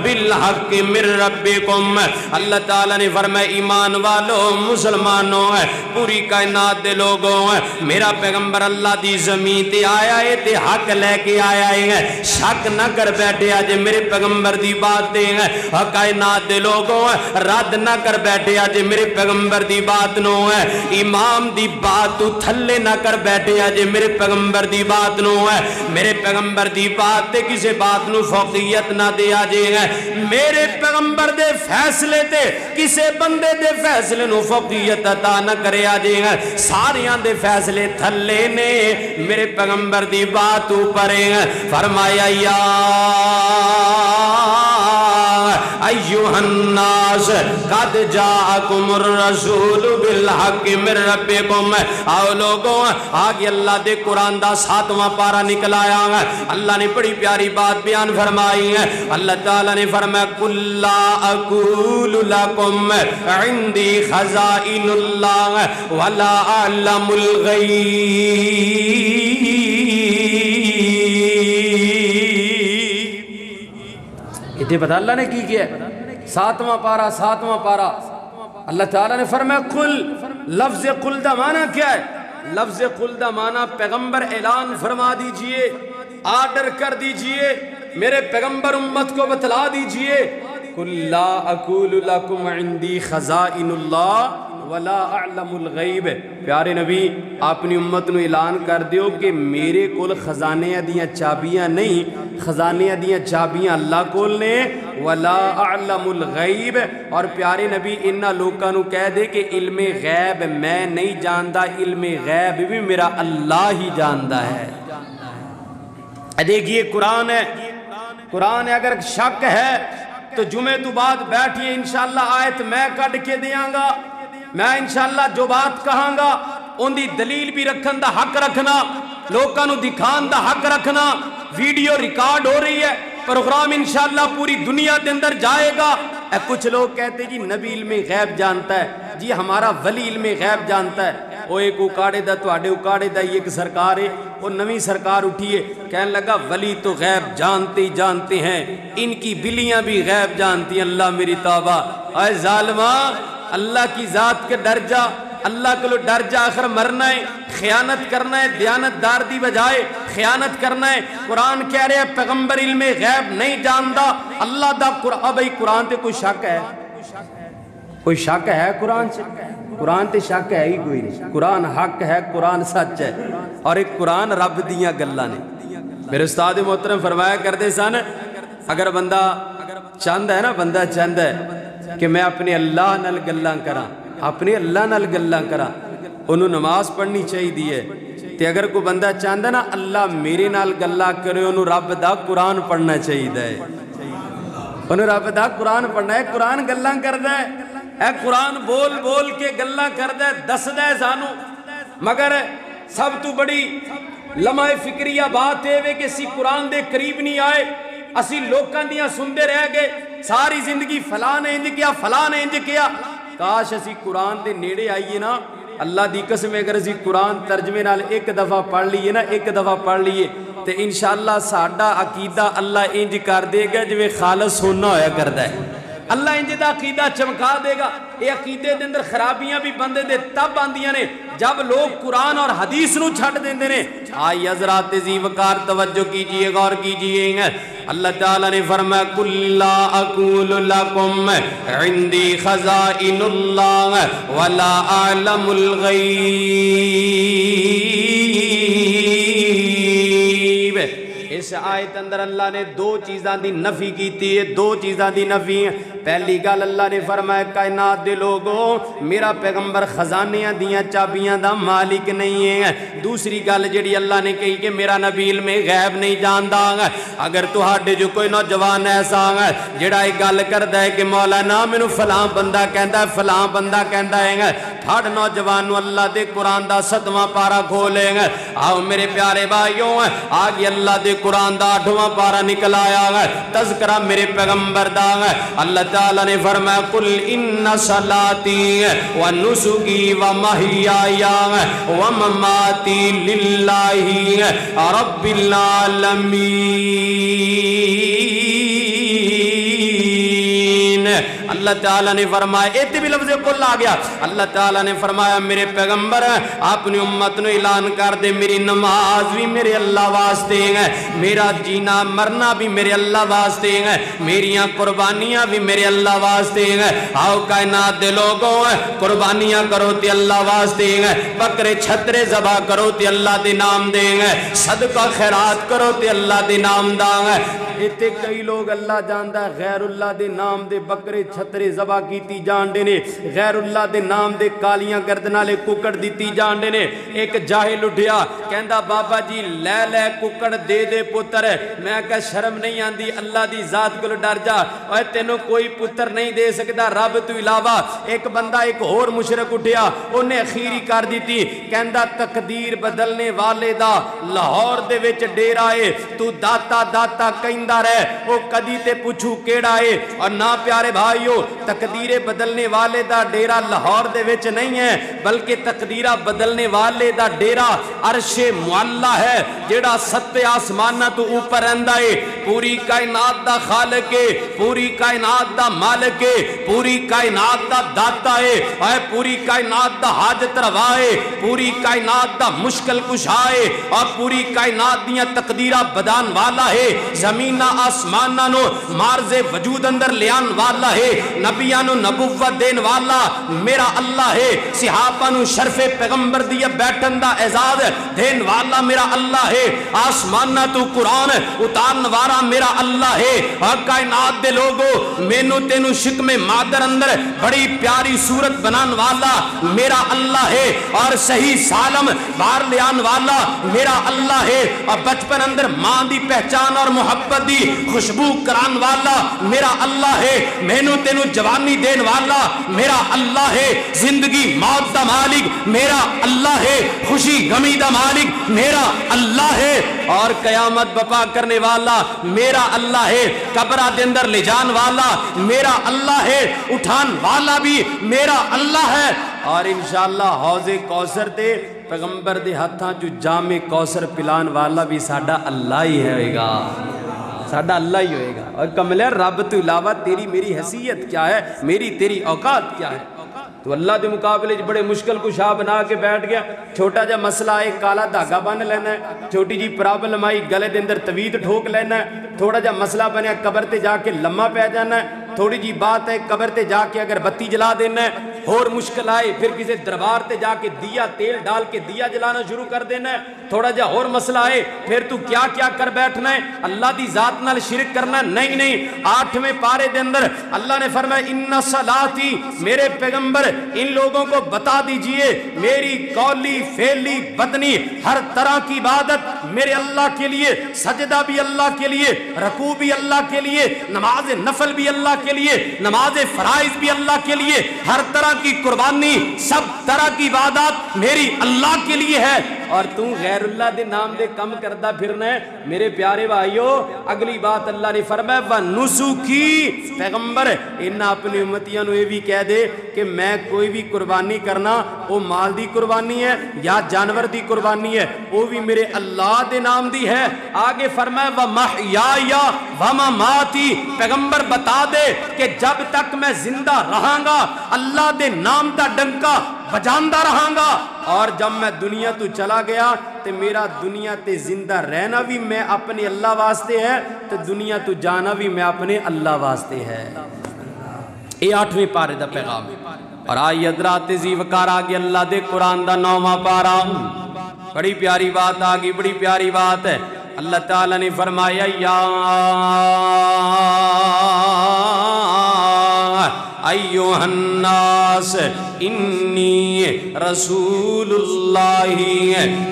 بالحق من ربکم، اللہ تعالیٰ نے فرمایا ایمان والوں مسلمانوں پوری کائنات دے لوگوں میرا پیغمبر اللہ دی زمین تے آیا ہے تے حق لے کے آیا ہے، شک نہ کر بیٹھے آج میرے پیغمبر دی بات دے کائنات دے لوگوں رد نہ کر بیٹھے آج میرے پیغمبر دی بات نو امام دی بات تو تھلے نہ کر بیٹھے آج میرے پیغمبر دی بات نو میرے پیغمبر دی بات تے کسے بات نو فوقیت نہ دے آجے میرے پیغمبر دے فیصلے تے کسے بندے دے فیصلے نو فوقیت عطا نہ کرے آجے ساریاں دے فیصلے تھلے نے میرے پیغمبر دی بات اوپر فرمایا یا ایوہ الناس قد جاءکم الرسول بالحق من ربکم، آؤ لوگوں آگے اللہ دے قرآن دا 7واں پارہ نکلایا اللہ نے بڑی پیاری بات بیان فرمائی ہے، اللہ تعالیٰ نے فرمایا قُلْ لَا أَقُولُ لَكُمْ عِنْدِي خَزَائِنُ اللَّهِ وَلَا أَعْلَمُ الْغَيْبِ۔ اتنے پتہ اللہ نے کی کیا ہے 7واں پارہ اللہ تعالیٰ نے فرمایا قل، لفظ قل دا معنی کیا ہے؟ لفظ قل دا معنی پیغمبر اعلان فرما دیجئے، آرڈر کر دیجئے، میرے پیغمبر امت کو بتلا دیجئے قل لا اقول لکم عندی خزائن اللہ ولا اعلم الغیب، پیارے نبی اپنی امت نو اعلان کر دیو کہ میرے کول خزانے دیاں چابیاں نہیں، خزانے دیاں چابیاں اللہ کول نے، ولا اعلم الغیب، اور پیارے نبی انہا لوکاں نو کہہ دے کہ علم غیب میں نہیں جاندا، علم غیب بھی میرا اللہ ہی جاندا ہے۔ دیکھئے قرآن ہے، قرآن ہے، اگر شک ہے تو جمعہ تو بعد بیٹھئے انشاءاللہ آیت میں کٹ کے دیاں گا، میں انشاءاللہ جو بات کہاں گا ان دی دلیل بھی رکھن دا حق رکھنا، لوکاں نو دکھان دا حق رکھنا، ویڈیو ریکارڈ ہو رہی ہے، پروگرام انشاءاللہ پوری دنیا دے اندر جائے گا۔ کچھ لوگ کہتے جی نبی علم غیب جانتا ہے، جی ہمارا ولی علم غیب جانتا ہے، وہ ایک اکاڑے دا تو آڑے اکاڑے دا ایک سرکار ہے، وہ نوی سرکار اٹھیے کہنے لگا ولی تو غیب جانتے جانتے ہیں، ان کی بلیاں بھی غیب جانتی ہیں، اللہ میری توبہ، اے ظالمہ اللہ کی ذات کے ڈر جا، اللہ کو ڈر جا، آخر مرنا ہے، خیانت کرنا ہے، دیانت دار دی بجائے خیانت کرنا ہے۔ قرآن کہہ رہے ہیں پیغمبر علم غیب نہیں جاندا، اللہ دا قرآن، بھئی قرآن تے کوئی شک ہے؟ کوئی شک ہے قرآن سے؟ قرآن تے شک ہے ہی کوئی نہیں، قرآن حق ہے، قرآن سچ ہے، اور ایک قرآن رب دیاں گلاں نے۔ میرے استاد محترم فرمایا کرتے سن اگر بندہ چاند ہے نا، بندہ چاند ہے کہ میں اپنے اللہ نال گلاں کراں، اپنے اللہ نال گلاں کراں، انہوں نماز پڑھنی چاہی دی ہے، تے اگر کوئی بندہ چاہتا نا اللہ میرے نال گلاں کرے، انہوں رب دا قرآن پڑھنا چاہی دی ہے، انہوں رب دا قرآن پڑھنا ہے، قرآن گلاں کردہ ہے، اے قرآن بول بول کے گلاں کردہ ہے، دس دے سانو، مگر سب تو بڑی لمحہ فکریہ بات ہے کہ اسی قرآن دے قریب نہیں آئے، اسی لوکاں دیاں سندے رہ گئے، ساری زندگی فلاں نے انج کیا، فلاں نے انج کیا، کاش اسی قرآن دے نیڑے آئیے نا، اللہ دی قسم اگر اسی قرآن ترجمے نال ایک دفعہ پڑھ لیے نا، ایک دفعہ پڑھ لیے تے انشاءاللہ ساڈا عقیدہ اللہ انج کر دے گا جو خالص ہونا ہویا کردا ہے، اللہ انج دا عقیدہ چمکا دے گا۔ یہ عقیدے دے اندر خرابیاں بھی بندے دے تب آندیاں نے جب لوگ قرآن اور حدیث نو چھٹ دیندے نے۔ آئی حضرات ذی وقار توجہ کیجئے، غور کیجئے، اللہ تعالیٰ نے فرمایا قُلْ لَا أَقُولُ لَكُمْ عِنْدِي خَزَائِنُ اللَّهِ وَلَا أَعْلَمُ الْغَيْبِ۔ اس آیت اندر اللہ نے دو چیزاں دی نفی کی تھی، دو چیزاں دی نفی۔ پہلی گل اللہ نے فرمایا کائنات دے لوگوں میرا پیغمبر خزانیاں دیاں چابیاں دا مالک نہیں ہے۔ دوسری گل جڑی اللہ نے کہی کہ میرا نبی علم غیب نہیں جاندا۔ اگر تہاڈے جو کوئی نوجوان ایسا ہے جڑا ایک گل کردا ہے کہ مولانا مینوں فلاں بندہ کہندا ہے، فلاں بندہ کہندا ہے، ہر نوجوان نو اللہ دے قرآن دا 7واں پارہ کھولے گا۔ آؤ میرے پیارے بھائیوں آگے اللہ دے قرآن دا 8واں پارہ نکل آیا ہے، تذکرہ میرے پیغمبر دا ہے۔ اللہ تعالیٰ نے فرمایا قل ان صلاتی و نسکی و محیای و مماتی للہ رب العالمین۔ اللہ تعالیٰ نے فرمایا ایتے بھی لفظ قل آ گیا, اللہ تعالیٰ نے فرمایا میرے پیغمبر اپنی امت نے اعلان کر دے میری نماز بھی میرے اللہ واسطے ہے, میرا جینا مرنا بھی میرے اللہ واسطے ہے, میریاں قربانیاں بھی میرے اللہ واسطے ہیں. آؤ کائنات دے لوگوں قربانیاں کرو تے اللہ واسطے ہیں, بکرے چھترے ذبح کرو تے اللہ دے نام دیں گے, صدقہ خیرات کرو تے اللہ دے نام داں گے. ایتھے کئی لوگ اللہ جاندا ہے غیر اللہ دے نام دے بکرے چھترے ذبح کیتی جان دے نے, غیر اللہ دے نام دے کالیاں گردن والے ککڑ دتی جان دے نے. ایک جاہل اٹھیا کہندا بابا جی لے لے ککڑ دے دے پتر, میں کہا شرم نہیں آندی اللہ دی ذات کو ڈر جا, اوے تینوں کوئی پتر نہیں دے سکتا رب تو علاوہ. ایک بندہ ایک اور مشرک اٹھیا انہیں اخیری کر دیتی, کہندا تقدیر بدلنے والے دا لاہور دے وچ ڈیرا ہے, تو داتا داتا کہندا رہے او کدی تے پوچھو کیڑا ہے. اور نہ پیارے بھائیو تقدیر بدلنے والے دا ڈیرا لاہور دے وچ نہیں ہے بلکہ تقدیرہ بدلنے والے دا ڈیرا عرش معلا ہے جیڑا ست آسمانہ تو اوپر رہندا ہے. پوری کائنات دا خالق ہے, پوری کائنات دا مالک ہے, پوری کائنات دا داتا ہے, اور پوری کائنات دا حاجت روا ہے, پوری کائنات دا مشکل کشا ہے, اور پوری کائنات دیاں تقدیرہ بدان والا ہے. زمینہ آسمانہ نو مارز وجود اندر لیان والا ہے, نبیان نو نبوت دین والا میرا اللہ ہے, صحابہ نو شرف پیغمبر دیا بیٹھن دا اعزاز دین والا میرا اللہ ہے, آسمانہ تو قرآن اتارن والا میرا اللہ ہے. اور کائنات دے لوگو مینو تینو شکم مادر اندر بڑی پیاری صورت بنان والا میرا اللہ ہے, اور صحیح سالم بار لیان والا میرا اللہ ہے, اور بچپن اندر ماں دی پہچان اور محبت دی خوشبو کران والا میرا اللہ ہے, مینو تینو جوانی دین والا میرا اللہ ہے, زندگی موت دا مالک میرا اللہ ہے, خوشی غمی دا مالک میرا اللہ ہے, اور قیامت بپا کرنے والا میرا اللہ ہے, قبرہ دے اندر لے جان والا میرا اللہ ہے, اٹھان والا بھی میرا اللہ ہے. اور انشاءاللہ حوض کوثر تے پیغمبر دے ہاتھاں جو جام کوثر پلان والا بھی ساڈا اللہ ہی ہوئے گا, ساڈا اللہ ہی ہوئے گا. اور کملے رب تو علاوہ تیری میری حیثیت کیا ہے, میری تیری اوقات کیا ہے؟ تو اللہ دے مقابلے بڑے مشکل کشا بنا کے بیٹھ گیا. چھوٹا جا مسئلہ آئے کالا دھاگا بن لینا ہے, چھوٹی جی پرابلم آئی گلے دے اندر توید ٹھوک لینا ہے, تھوڑا جا مسئلہ بنیا قبر تے جا کے لمحہ پہ جانا ہے, تھوڑی جی بات ہے قبر تے جا کے اگر بتی جلا دینا ہے, اور مشکل آئے پھر کسی دربار تے جا کے دیا تیل ڈال کے دیا جلانا شروع کر دینا ہے, تھوڑا جا اور مسئلہ آئے پھر تو کیا کیا کر بیٹھنا ہے, اللہ دی ذات نال شرک کرنا ہے. نہیں نہیں, 8ویں پارے دے اندر اللہ نے فرمایا ان صلاتی, میرے پیغمبر ان لوگوں کو بتا دیجئے میری قولی فعلی بدنی ہر طرح کی عبادت میرے اللہ کے لیے, سجدہ بھی اللہ کے لیے, رکوع بھی اللہ کے لیے, نماز نفل بھی اللہ کے لیے, نماز فرائض بھی اللہ کے لیے, ہر طرح کی قربانی سب طرح کی عبادات میری اللہ کے لیے ہے. اور تو غیر اللہ دے نام دے کم کردہ پھرنا ہے. میرے پیارے بھائیو اگلی بات اللہ نے فرمایا وَنُسُكِي, پیغمبر انہاں اپنی امتیاں نو یہ بھی کہہ دے کہ میں کوئی بھی قربانی کرنا وہ مال دی قربانی ہے یا جانور دی قربانی ہے وہ بھی میرے اللہ دے نام دی ہے. آگے فرمایا وَمَحْيَايَ وَمَمَاتِي, پیغمبر بتا دے کہ جب تک میں زندہ رہاں گا اللہ دے نام دا ڈنکا بجاندہ رہاں گا, اور جب میں دنیا تو چلا گیا تو میرا دنیا تے زندہ رہنا بھی میں اپنے اللہ واسطے ہے, تو دنیا تو جانا بھی میں اپنے اللہ واسطے ہے. یہ 8ویں پارے دا پیغام. اور آئی حضرات زی وقار آگے اللہ دے قرآن دا 9واں پارا, بڑی پیاری بات آگی, بڑی پیاری بات ہے. اللہ تعالیٰ نے فرمایا یا ایوہ الناس انی رسول اللہ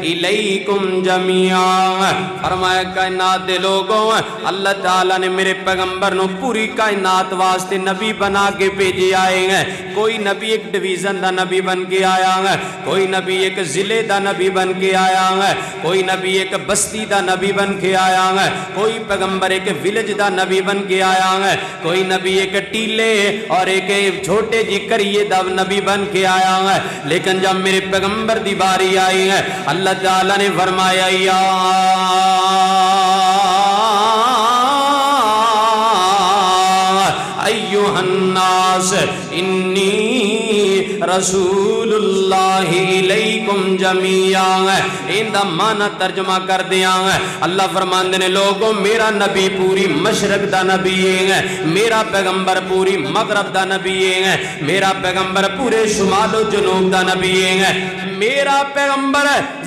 الیکم جمیعا, فرمایا کائنات دے لوگوں اللہ تعالیٰ نے میرے پیغمبر نو پوری کائنات واسطے نبی بنا کے بھیجے آئے ہیں. کوئی نبی ایک ڈویژن دا نبی بن کے آیا ہے, کوئی نبی ایک ضلع دا نبی بن کے آیا ہے, کوئی نبی ایک بستی دا نبی بن کے آیا ہے, کوئی پیغمبر ایک ویلج دا نبی بن کے آیا ہے, کوئی نبی ایک ٹیلے اور ایک چھوٹے جی کریے دا نبی بن کے آیا ہے. لیکن جب میرے پیغمبر دی باری آئی ہے اللہ تعالیٰ نے فرمایا یا ایھا الناس انی رسول اللہ الیکم جمیعا۔ ان دا معنی ترجمہ کر دیا اللہ فرماندے نے لوگوں میرا نبی پوری مشرق دا نبی ہے، میرا پیغمبر پوری مغرب دا نبی ہے، میرا پیغمبر پورے شمال و جنوب دا نبی ہے، میرا پیغمبر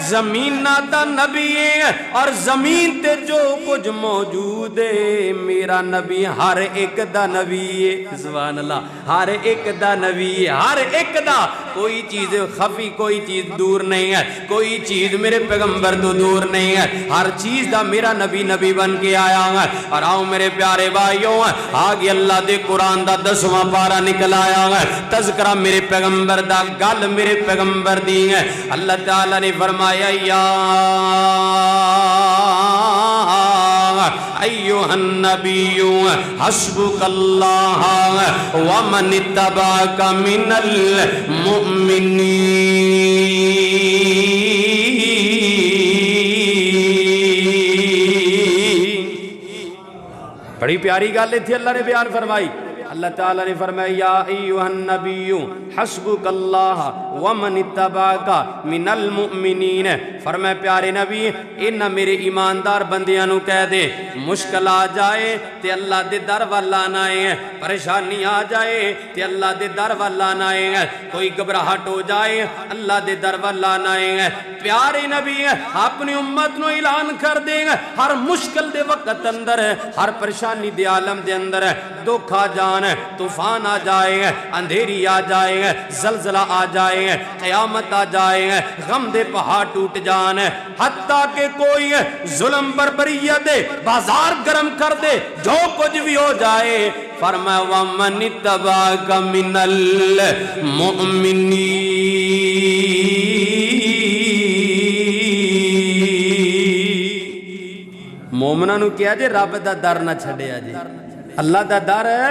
زمین دا نبی ہے، اور زمین تے جو کچھ موجود ہے میرا نبی ہر ایک دا نبی ہے۔ سبحان اللہ، ہر ایک دا نبی ہے، ہر ایک دا، کوئی چیز خفی، کوئی چیز دور نہیں ہے، کوئی چیز میرے پیغمبر تو دور نہیں ہے، ہر چیز دا میرا نبی نبی بن کے آیا ہے۔ اور آؤ میرے پیارے بھائیوں، آگے اللہ دے قرآن دا 10واں پارہ نکل آیا ہے، تذکرہ میرے پیغمبر دا، گل میرے پیغمبر دی ہے۔ اللہ تعالیٰ نے فرمایا یا ایھا النبی حسبک اللہ ومن اتبعک من المؤمنین۔ بڑی پیاری گل تھی اللہ نے بیان فرمائی۔ اللہ تعالیٰ نے فرمایا یا ایھا النبی حسبک اللہ ومن اتبعک من المؤمنین۔ فرمایا پیارے نبی انہاں میرے ایماندار بندیاں نو کہہ دے مشکل آ جائے تے اللہ دے در وال آنا ہے، پریشانی آ جائے تے اللہ دے در وال آنا ہے، کوئی گھبراہٹ ہو جائے اللہ دے در وال آنا ہے۔ پیارے نبی اپنی امت نو اعلان کر دیں ہر مشکل دے وقت اندر، ہر پریشانی دے عالم دے اندر دکھ آ جان، طوفان آ جائے، اندھیری آ جائے، زلزلہ آ جائے، قیامت آ جائے، غم دے پہاڑ ٹوٹ جان، حتیٰ کہ کوئی ظلم بربریت دے بازار گرم کر دے، جو کچھ بھی ہو جائے، فرمایا وَمَنِ اتَّبَعَكَ مِنَ الْمُؤْمِنِينَ۔ مومنہ نو کیا جے رب دا در نہ چھڑیا جے، اللہ دا در ہے،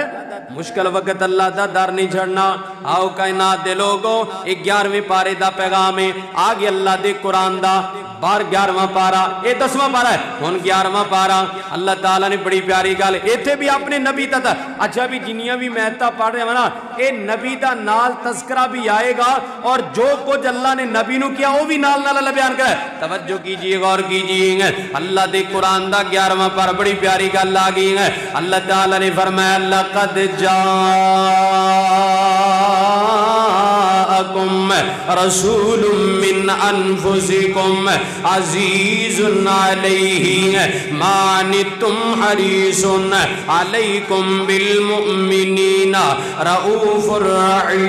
مشکل وقت اللہ دا در نہیں چھڑنا۔ آؤ کائنات دے لوگوں 11ویں پارے دا پیغام ہے، آگے اللہ دے قرآن دا 11واں پارا، یہ 10واں پارا ہے، ہن 11واں پارا۔ اللہ تعالیٰ نے بڑی پیاری گل ایتھے بھی اپنے نبی دا اچھا بھی جنیاں بھی محتا پڑھ رہے ہیں نا، اے نبی دا نال تذکرہ بھی آئے گا، اور جو کچھ اللہ نے نبی نو کیا وہ بھی نال نال اللہ بیان کرے۔ توجہ کیجئے، غور کیجئے، اللہ دے قرآن دا 11واں پارا بڑی پیاری گل آ گئی ہے۔ اللہ تعالیٰ نے فرمایا لقد جاءکم رسول من انفسکم عزیز علیہ ما عنتم حریص علیکم بالمؤمنین رؤوف رحیم۔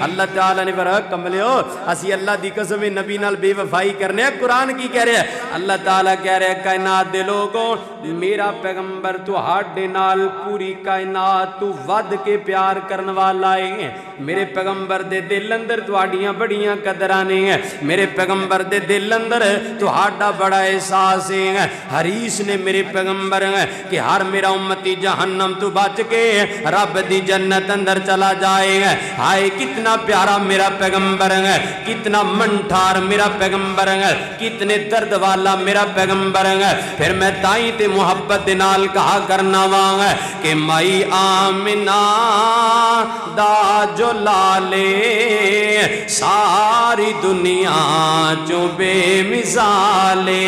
اللہ تعالیٰ نے فرمایا کملے ہو اسی اللہ دی قسم نبی نال بے وفائی کرنے ہیں۔ قرآن کی کہہ رہے ہیں؟ اللہ تعالیٰ کہہ رہے ہیں کائنات دے لوگوں میرا پیغمبر تو ہاڈے نال پوری کائنات تو ود کے پیار کرنے والا ہے۔ میرے پیغمبر دے دل اندر تواڈیاں بڑیاں قدراں نے، میرے پیغمبر دے دل اندر تہاڈا بڑا احساس ہے۔ حریص نے میرے پیغمبر کہ ہر میرا امتی جہنم تو بچ کے رب دی جنت اندر چلا جائے۔ ہائے کتنا پیارا میرا پیغمبر ہے، کتنا منٹھار میرا پیغمبر ہے، کتنے درد والا میرا پیغمبر ہے۔ پھر میں تائیں تے محبت دے نال کہا کرنا وہاں کہ مائی آمنہ دا جو لالے ساری دنیا جو بے مثالے،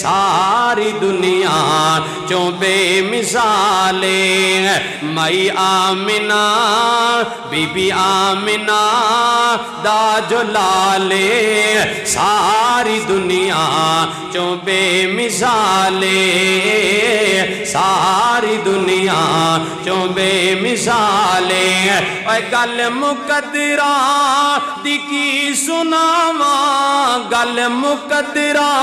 ساری دنیا جو بے مثالے، مائی آمنہ بی بی آمنہ دا جو لالے ساری دنیا جو بے مثالے، ساری دنیا جو بے مثالے۔ اے گل مقدرہ دی کی سناواں، گل مقدرہ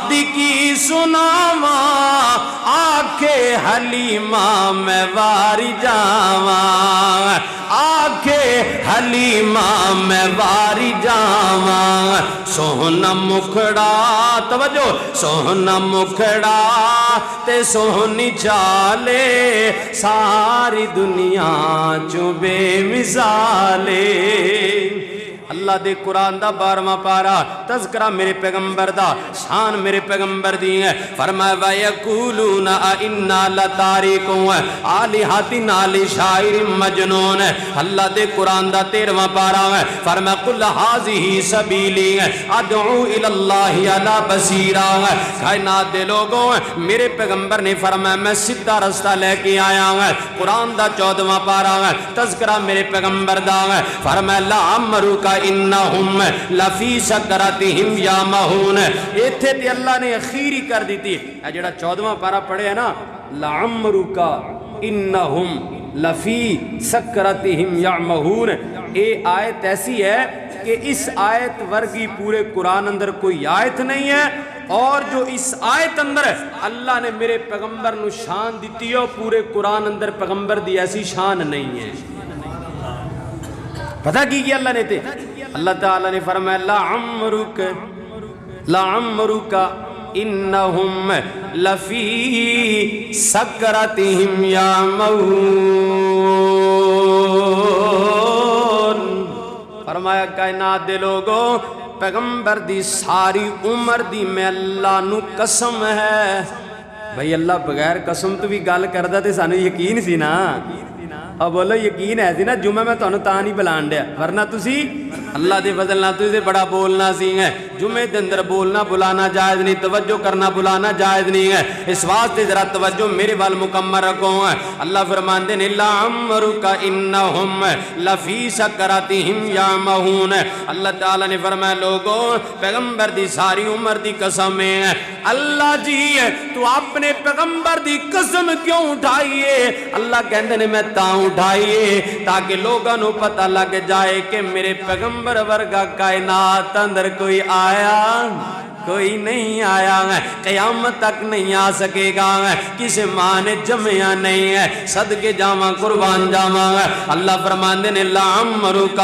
دی کی سناواں، آکھے حلیمہ میں واری جاواں، آکھے حلیمہ میں واری جاواں۔ سوہنا مکھڑا توجہ، سوہنا مکھڑا تے سوہنی چالے ساری دنیا چو بے مثالے۔ اللہ دے قرآن دا 12واں پارا تذکرہ میرے پیغمبر دا شان میرے پیغمبر دی ہے فرمایا وَيَقُولُونَ أَإِنَّا لَتَارِكُونَ آلِهَتِنَا لِشَاعِرٍ مَجْنُونٍ اللہ دے قرآن دا 13واں پارا ہے فرمایا قُلْ هَٰذِهِ سَبِيلِي أَدْعُو إِلَى اللَّهِ عَلَىٰ بَصِيرَةٍ کائنات دے لوگوں میرے پیغمبر نے فرمایا میں سیدھا رستہ لے کے آیا ہوں قرآن دا 14واں پارا ہے تذکرہ میرے پیغمبر دا ہے فرمایا لَعَمْرُكَ إِنَّهُمْ لَفِي سَكْرَتِهِمْ يَعْمَهُونَ ایتھے تے اللہ نے اخیری کر دی تھی اے جڑا 14واں پارا پڑھے ہے نا لَعَمْرُكَ إِنَّهُمْ لَفِي سَكْرَتِهِمْ يَعْمَهُونَ اے آیت ایسی ہے کہ اس آیت ورگی پورے قرآن اندر کوئی آیت نہیں ہے اور جو اس آیت اندر ہے اللہ نے میرے پیغمبر نو شان دیتی ہے پورے قرآن اندر پیغمبر دی ایسی شان نہیں ہے پتہ کی اللہ نے تھے اللہ تعالیٰ نے فرمایا لَعَمْرُكَ إِنَّهُمْ لَفِي سَكْرَتِهِمْ يَعْمَهُونَ فرمایا کائنات دے لوگوں پیغمبر دی ساری عمر دی میں اللہ نو قسم ہے بھئی اللہ بغیر قسم تو بھی گال کردہ تے سانو یقین سی نا اب بولو یقین ہے سی نا جمعہ میں تو انہوں تانی بلان دیا ورنہ تسی اللہ دے فضل نہ تسی بڑا بولنا سی ہے جمعہ دے اندر بولنا بلانا جائز نہیں توجہ کرنا بلانا جائز نہیں ہے اس واسطے ذرا توجہ میرے وال مکمل رکھو ہے اللہ فرمان دے لَعَمْرُكَ إِنَّهُمْ لَفِي سَكْرَتِهِمْ يَعْمَهُونَ اللہ تعالیٰ نے فرمایا لوگوں پیغمبر دی ساری عمر دی قسم ہے اللہ جی تو اپنے پیغمبر دی قسم کیوں اٹھائیے اللہ کہندے نے میں تاں اٹھائیے تاکہ لوگوں نو پتہ لگ جائے کہ میرے پیغمبر ورگا کائنات اندر کوئی آیا کوئی نہیں آیا ہے قیامت تک نہیں آ سکے گا کسی ماں نے جمعہ نہیں ہے صدقے جاواں قربان جاواں اللہ فرماندے نے لَعَمْرُكَ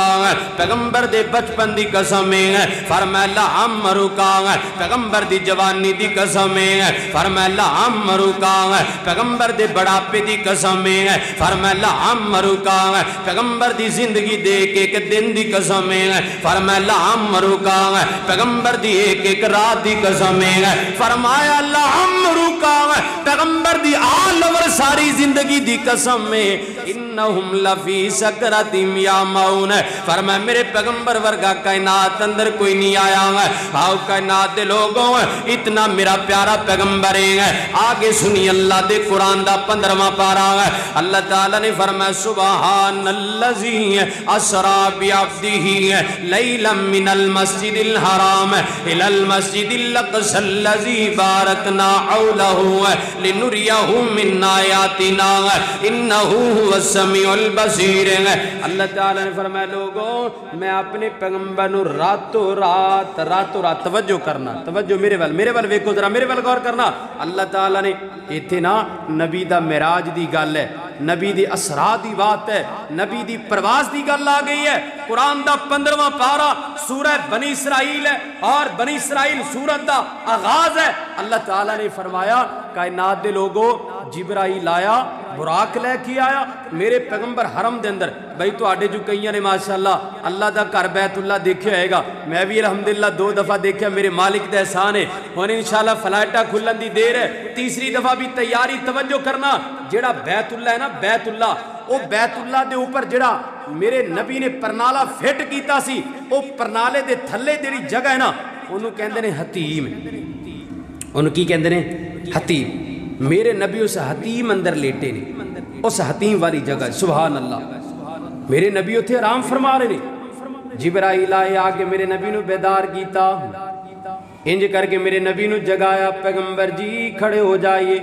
پیغمبر دے بچپن دی قسم ہے فرمایا لَعَمْرُكَ پیغمبر دی جوانی دی قسم ہے فرمایا لَعَمْرُكَ پیغمبر دے بڑھاپے دی قسم ہے فرمایا لَعَمْرُكَ پیغمبر دی زندگی دے ایک دن دی قسم ہے فرمایا لَعَمْرُكَ پیغمبر دی ایک رات دی قسم ہے فرمایا لَعَمْرُكَ پیغمبر دی آل اور ساری زندگی دی قسم ہے انہم لفی سکرتہم یعمہون فرمایا میرے پیغمبر ورگا کائنات اندر کوئی نہیں آیا ہے آؤ کائنات دے لوگوں اتنا میرا پیارا پیغمبر ہے آگے سنی اللہ دے قرآن دا 15واں پارا ہے اللہ تعالیٰ نے فرمایا سبحان اللذی اسرا بعبدہ لیلا من المسجد الحرام الى المسجد الاقصى الذي باركنا حوله لنريه من آياتنا انه هو السميع البصير اللہ تعالیٰ نے فرمایا لوگوں میں اپنے پیغمبر نو راتوں رات توجہ کرنا توجہ میرے وال ویکھو ذرا میرے وال غور کرنا اللہ تعالیٰ نے ایتھے نا نبی دا معراج دی گل ہے نبی دی اسرا دی بات ہے نبی دی پرواز دی گل آ گئی ہے قرآن دا 15واں پارا سورہ بنی اسرائیل ہے اور بنی اسرائیل سورت دا آغاز ہے اللہ تعالیٰ نے فرمایا کائنات دے لوگوں جبرائیل آیا براق لے کے آیا میرے پیغمبر حرم دے اندر بھائی تو آڈے جو کئیاں نے ماشاءاللہ اللہ دا گھر بیت اللہ دیکھے آئے گا میں بھی الحمدللہ 2 دفعہ دیکھا میرے مالک دے احسان ہے اور انشاءاللہ فلائٹہ کھلن دی دیر ہے تیسری دفعہ بھی تیاری توجہ کرنا جڑا بیت اللہ ہے نا بیت اللہ او بیت اللہ دے اوپر جڑا میرے نبی نے پرنالا فٹ کیتا سی او پرنالے دے تھلے جڑی جگہ ہے نا انہوں کہندے نے حتیم انہوں کی کہندے نے حتیم میرے نبی اس حتیم اندر لیٹے نے اس حتیم والی جگہ سبحان اللہ میرے نبی اتھے آرام فرما رہے نے جبرائیل آئے آگے میرے نبی نو بیدار کیتا انج کر کے میرے نبی نو جگایا پیغمبر جی کھڑے ہو جائیے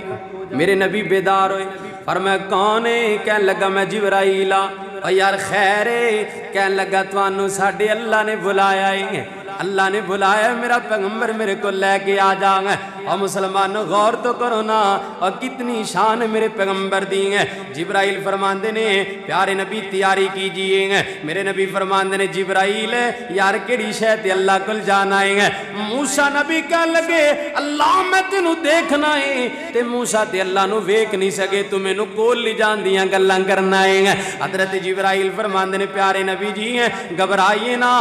میرے نبی بیدار ہوئے فرمایا کون ہے کہنے لگا میں جبرائیل اور یار خیر ہے کہنے لگا توانو ساڑھے اللہ نے بلایا ہے اللہ نے بلایا میرا پیغمبر میرے کو لے کے آ جائیں اور مسلمان غور تو کرو نا اور کتنی شان میرے پیغمبر دی ہے۔ جبرائیل فرماندے نے پیارے نبی تیاری کیجئے، میرے نبی فرماندے نے جبرائیل یار کیڑی شے تے اللہ کول جانا ہے۔ موسیٰ نبی کہہ لگے اللہ میں تینوں دیکھنا ہے، تے موسیٰ تے اللہ نو ویکھ نہیں سکے، تو میں نو کول لی جان دیاں گلاں کرنا ہے۔ حضرت جبرائیل فرماندے نے پیارے نبی جی گھبرائیے نا،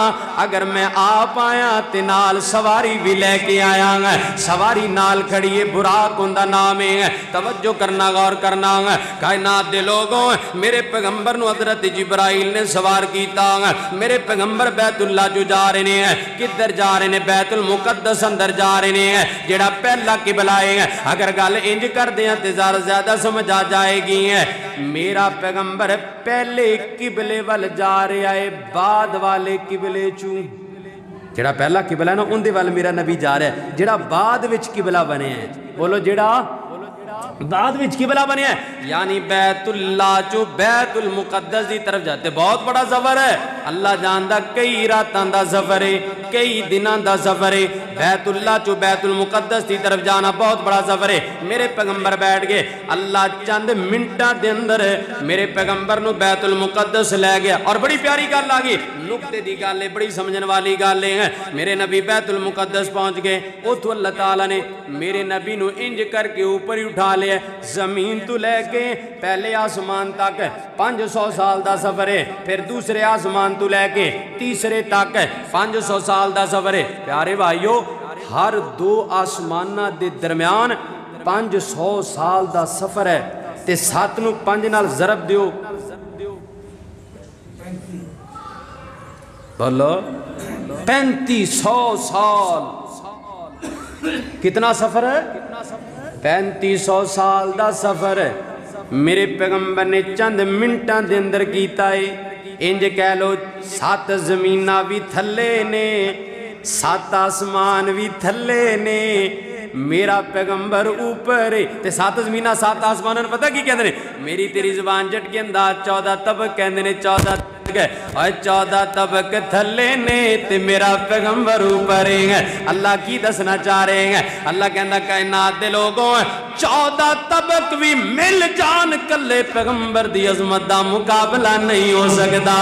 اگر میں آپ آیا تے نال سواری بھی لے کے آیا گا، سواری نال کھڑی ہے، براق ہوندا نام ہے۔ توجہ کرنا غور کرنا، کائنات دے لوگوں میرے پیغمبر نو حضرت جبرائیل نے سوار کیتا، میرے پیغمبر بیت اللہ جو جا رہے ہیں، کدھر جا رہے ہیں؟ بیت المقدس اندر جا رہے ہیں، جڑا پہلا قبلہ ہے۔ اگر گل انج کر دیاں تے زیادہ سمجھ آ جائے گی۔ میرا پیغمبر پہلے قبلے وال جا رہا ہے، بعد والے قبلے چوں جڑا پہلا قبلہ ہے نا اندے وال میرا نبی جا رہا ہے، جڑا بعد وچ قبلہ بنے ہیں، بولو جڑا بعد وچ قبلہ بنے ہیں، یعنی بیت اللہ جو بیت المقدس دی طرف جاتے، بہت بڑا سفر ہے۔ اللہ جاندا کئی راتاں دا سفر ہے، کئی دناں دا سفر ہے۔ بیت اللہ جو بیت المقدس دی طرف جانا بہت بڑا سفر ہے۔ میرے پیغمبر بیٹھ گئے، اللہ چند منٹاں دے اندر میرے پیغمبر نو بیت المقدس لے گیا۔ اور بڑی پیاری گل آ گئی، نقطے دی گل ہے، بڑی سمجھن والی گل ہے۔ میرے نبی بیت المقدس پہنچ گئے، اوتھوں اللہ تعالیٰ نے میرے نبی نو انج کر کے اوپر ہی اٹھا لیا، زمین تو لے کے پہلے آسمان تک 500 سال دا سفر ہے، پھر دوسرے آسمان تو لے کے تیسرے تک 500 سال دا سفر ہے۔ پیارے بھائیو، ہر دو آسمانہ دے درمیان 500 سال دا سفر ہے، تے 7 نو 5 نال ضرب دیو، بولو 3500 سال۔ کتنا سفر ہے؟ 3500 سال دا سفر ہے۔ میرے پیغمبر نے چند منٹاں دے اندر کیتا ہے۔ انج کہہ لو 7 زمیناں بھی تھلے نے، 7 آسمان بھی تھلے نے، میرا پیغمبر اوپر ہے تے 7 زمیناں 7 آسماناں پتہ کی کہندے نے؟ میری تیری زبان جٹ کے انداز 14 طبق کہندے نے، 14 اور 14 طبق تھلے نے تے میرا پیغمبر اوپر ہے۔ اللہ کی دسنا چاہ رہے ہیں؟ اللہ کہندا کائنات دے لوگوں 14 طبق بھی مل جان کلے پیغمبر دی عظمت دا مقابلہ نہیں ہو سکتا۔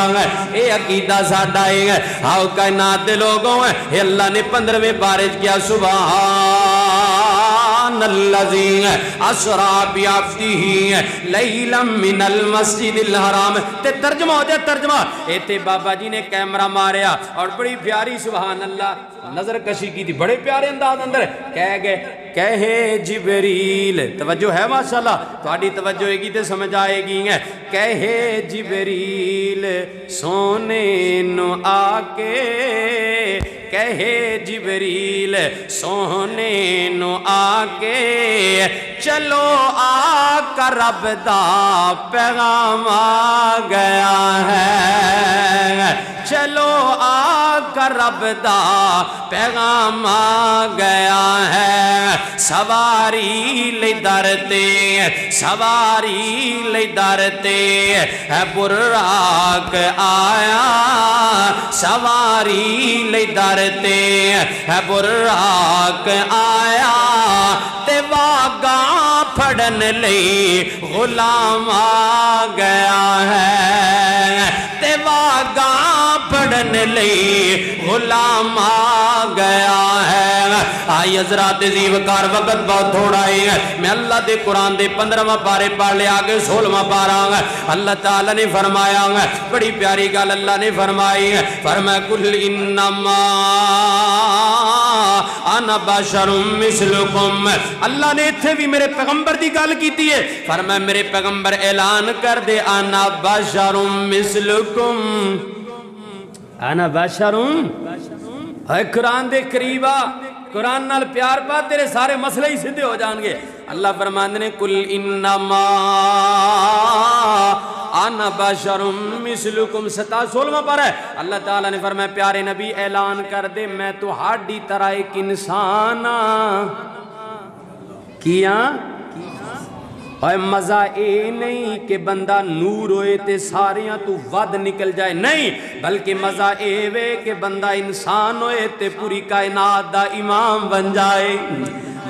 اے عقیدہ ساڈا ہے۔ آؤ کائنات دے لوگوں اللہ نے 15ویں بارش کیا، سبحان الذی اسریٰ بعبدہ لیلا من المسجد الحرام۔ تے ترجمہ ہو جائے، ترجمہ ایتے بابا جی نے کیمرہ ماریا اور بڑی پیاری سبحان اللہ نظر کشی کی تھی، بڑے پیارے انداز اندر کہہ گئے، کہے جبریل، توجہ ہے ماشاءاللہ، تھوڑی توجہ ہوئے گی تے سمجھ آئے گی، کہے جبریل سونے نو آکے، کہے جبریل سونے نو آکے، چلو آقا رب دا پیغام آ گیا ہے، چلو آقا رب دا پیغام آ گیا ہے، سواری لے درتے، سواری لے درتے ہے براق آیا، سواری لے درتے ہے براق آیا، تے واگاں پھڑن لئی غلام آ گیا ہے، تے واگاں پھڑن لئی غلام آ گیا ہے۔ آئی حضرات زیوکار وقت بہت تھوڑا ہے، میں اللہ دے قرآن دے 15واں پارے پڑھ لے آگے 16واں پارا، اللہ تعالیٰ نے فرمایا، بڑی پیاری گل اللہ نے فرمائی، فرمایا کل انما انا بشر مثلکم۔ اللہ نے اتھے بھی میرے پیغمبر دی گل کیتی ہے، فرمایا میرے پیغمبر اعلان کر دے انا بشر مثلکم، انا بشر۔ اے قرآن دے قریبا، قرآن نال پیار پا، تیرے سارے مسئلے ہی سدھے ہو جان گے۔ اللہ فرماندے نے کل انما انا بشر مثلکم، 16واں پارہ ہے۔ اللہ تعالیٰ نے فرمایا پیارے نبی اعلان کر دے میں تو ہاڈی طرح ایک انسان کیا۔ اور مزہ اے نہیں کہ بندہ نور ہوئے تے ساریاں تو ود نکل جائے، نہیں، بلکہ مزہ اے وے کہ بندہ انسان ہوئے تے پوری کائنات دا امام بن جائے۔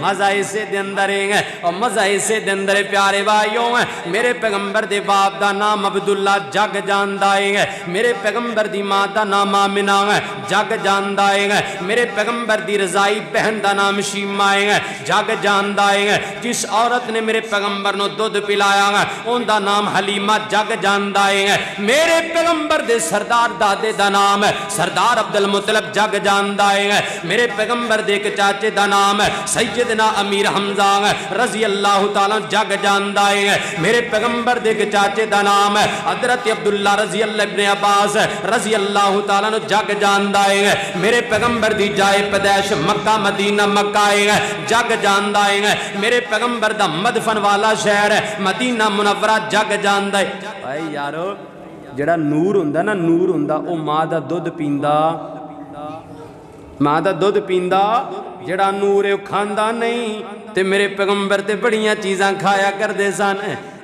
مزہ اسے دے اندر ہے اور مزہ اسے دے اندر پیارے بھائیوں میرے پیغمبر دے باپ دا نام عبداللہ جگ جاندا ہے میرے پیغمبر دی ماں دا نام آمنہ ہے جگ جاندا ہے میرے پیغمبر دی رضائی بہن دا نام شیمہ ہے جگ جاندا ہے جس عورت نے میرے پیغمبر نو دودھ پلایا ہے ان دا نام حلیمہ جگ جاندا ہے میرے پیغمبر دے سردار دادے دا نام ہے سردار عبدالمطلب جگ جاندا ہے میرے پیغمبر دے ایک چاچے دا نام ہے سیدنا امیر حمزہ رضی اللہ تعالیٰ جگ جاندا ہے میرے پیغمبر دے ایک چاچے دا نام ہے حضرت عبداللہ رضی اللہ ابن عباس رضی اللہ تعالیٰ جگ جاندا ہے میرے پیغمبر دی جائے پیدائش مکہ مدینہ مکہ ہے جگ جاندا ہے میرے پیغمبر دا مدفن والا شہر ہے مدینہ منورہ جگ جاندا ہے بھائی یارو جڑا نور ہوندا نا نور ہوندا او ماں دا دودھ پیندا ماں دا دودھ پیندا جڑا نور ہے کھاندا نہیں تے میرے پیغمبر تے بڑیاں چیزاں کھایا کردے سن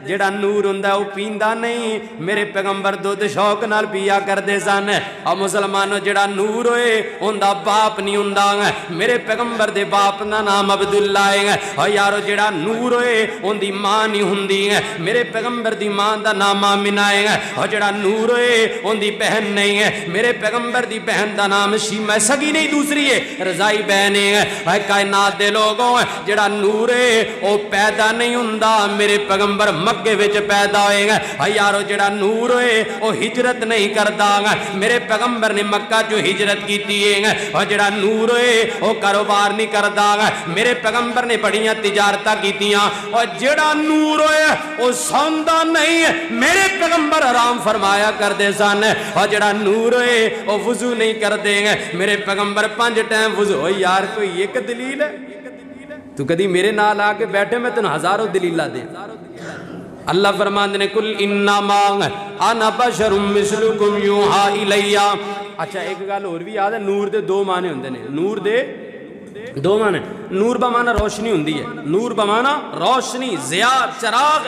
جڑا نور ہوندا او پیندا نہیں میرے پیغمبر دودھ شوق نال پیا کردے سن او مسلمانوں جڑا نور ہوئے اوندا باپ نہیں ہوندا میرے پیغمبر دے باپ دا نام عبداللہ ہے او یارو جڑا نور ہوئے اوندی ماں نہیں ہوندی میرے پیغمبر دی ماں دا نام آمنہ ہے او جڑا نور ہوئے اوندی بہن نہیں ہے میرے پیغمبر دی بہن دا نام شیمہ سگی نہیں دوسری ہے رضائی بہن ہے اے کائنات دے لوگوں جڑا نور ہے او پیدا نہیں ہوندا میرے پیغمبر مکے وچ پیدا ہوئے گا یارو جڑا نور ہوئے او ہجرت نہیں کردا گا میرے پیغمبر نے مکہ جو ہجرت کیتی ہے اور جڑا نور ہوئے او کاروبار نہیں کردا گا میرے پیغمبر نے بڑیاں تجارتاں کیتیاں اور جڑا نور ہوئے او سوندا نہیں میرے پیغمبر آرام فرمایا کردے سن اور جڑا نور ہوئے او وضو نہیں کردے گا میرے پیغمبر 5 ٹائم وضو ہو یار کوئی ایک دلیل ہے تو کدی میرے نال آ کے بیٹھے میں تنہوں ہزاروں دلیلہ دیں اللہ فرماندے نے کل انما انا بشر مثلکم یوحا الیہ اچھا ایک گل اور بھی یاد ہے نور دے 2 معنی ہوندے نے نور دے 2 معنی نور بمانا روشنی ہوندی ہے نور بمانا روشنی ضیاء چراغ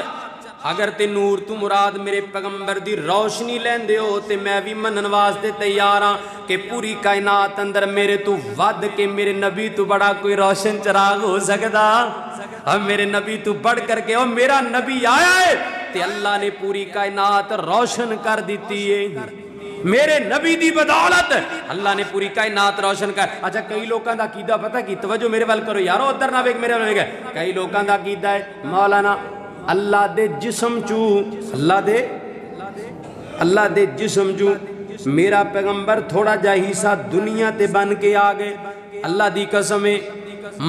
اگر تے نور تو مراد میرے پیغمبر دی روشنی لین دے ہو تے میں بھی منن واسطے تیار ہاں کہ پوری کائنات اندر میرے تو ود کے میرے نبی تو بڑا کوئی روشن چراغ ہو سکتا اور میرے نبی تو بڑھ کر کے اور میرا نبی آیا ہے تے اللہ نے پوری کائنات روشن کر دیتی ہے میرے نبی دی بدولت اللہ نے پوری کائنات روشن کر اچھا کئی لوگاں دا عقیدہ پتہ کی توجہ میرے وال کرو یارو ادھر نہ ویکھ میرے وال ویکھ کئی لوگاں دا عقیدہ ہے مولانا اللہ دے جسم چو اللہ دے جسم چو میرا پیغمبر تھوڑا جا حصہ دنیا تے بن کے آگے اللہ دی قسم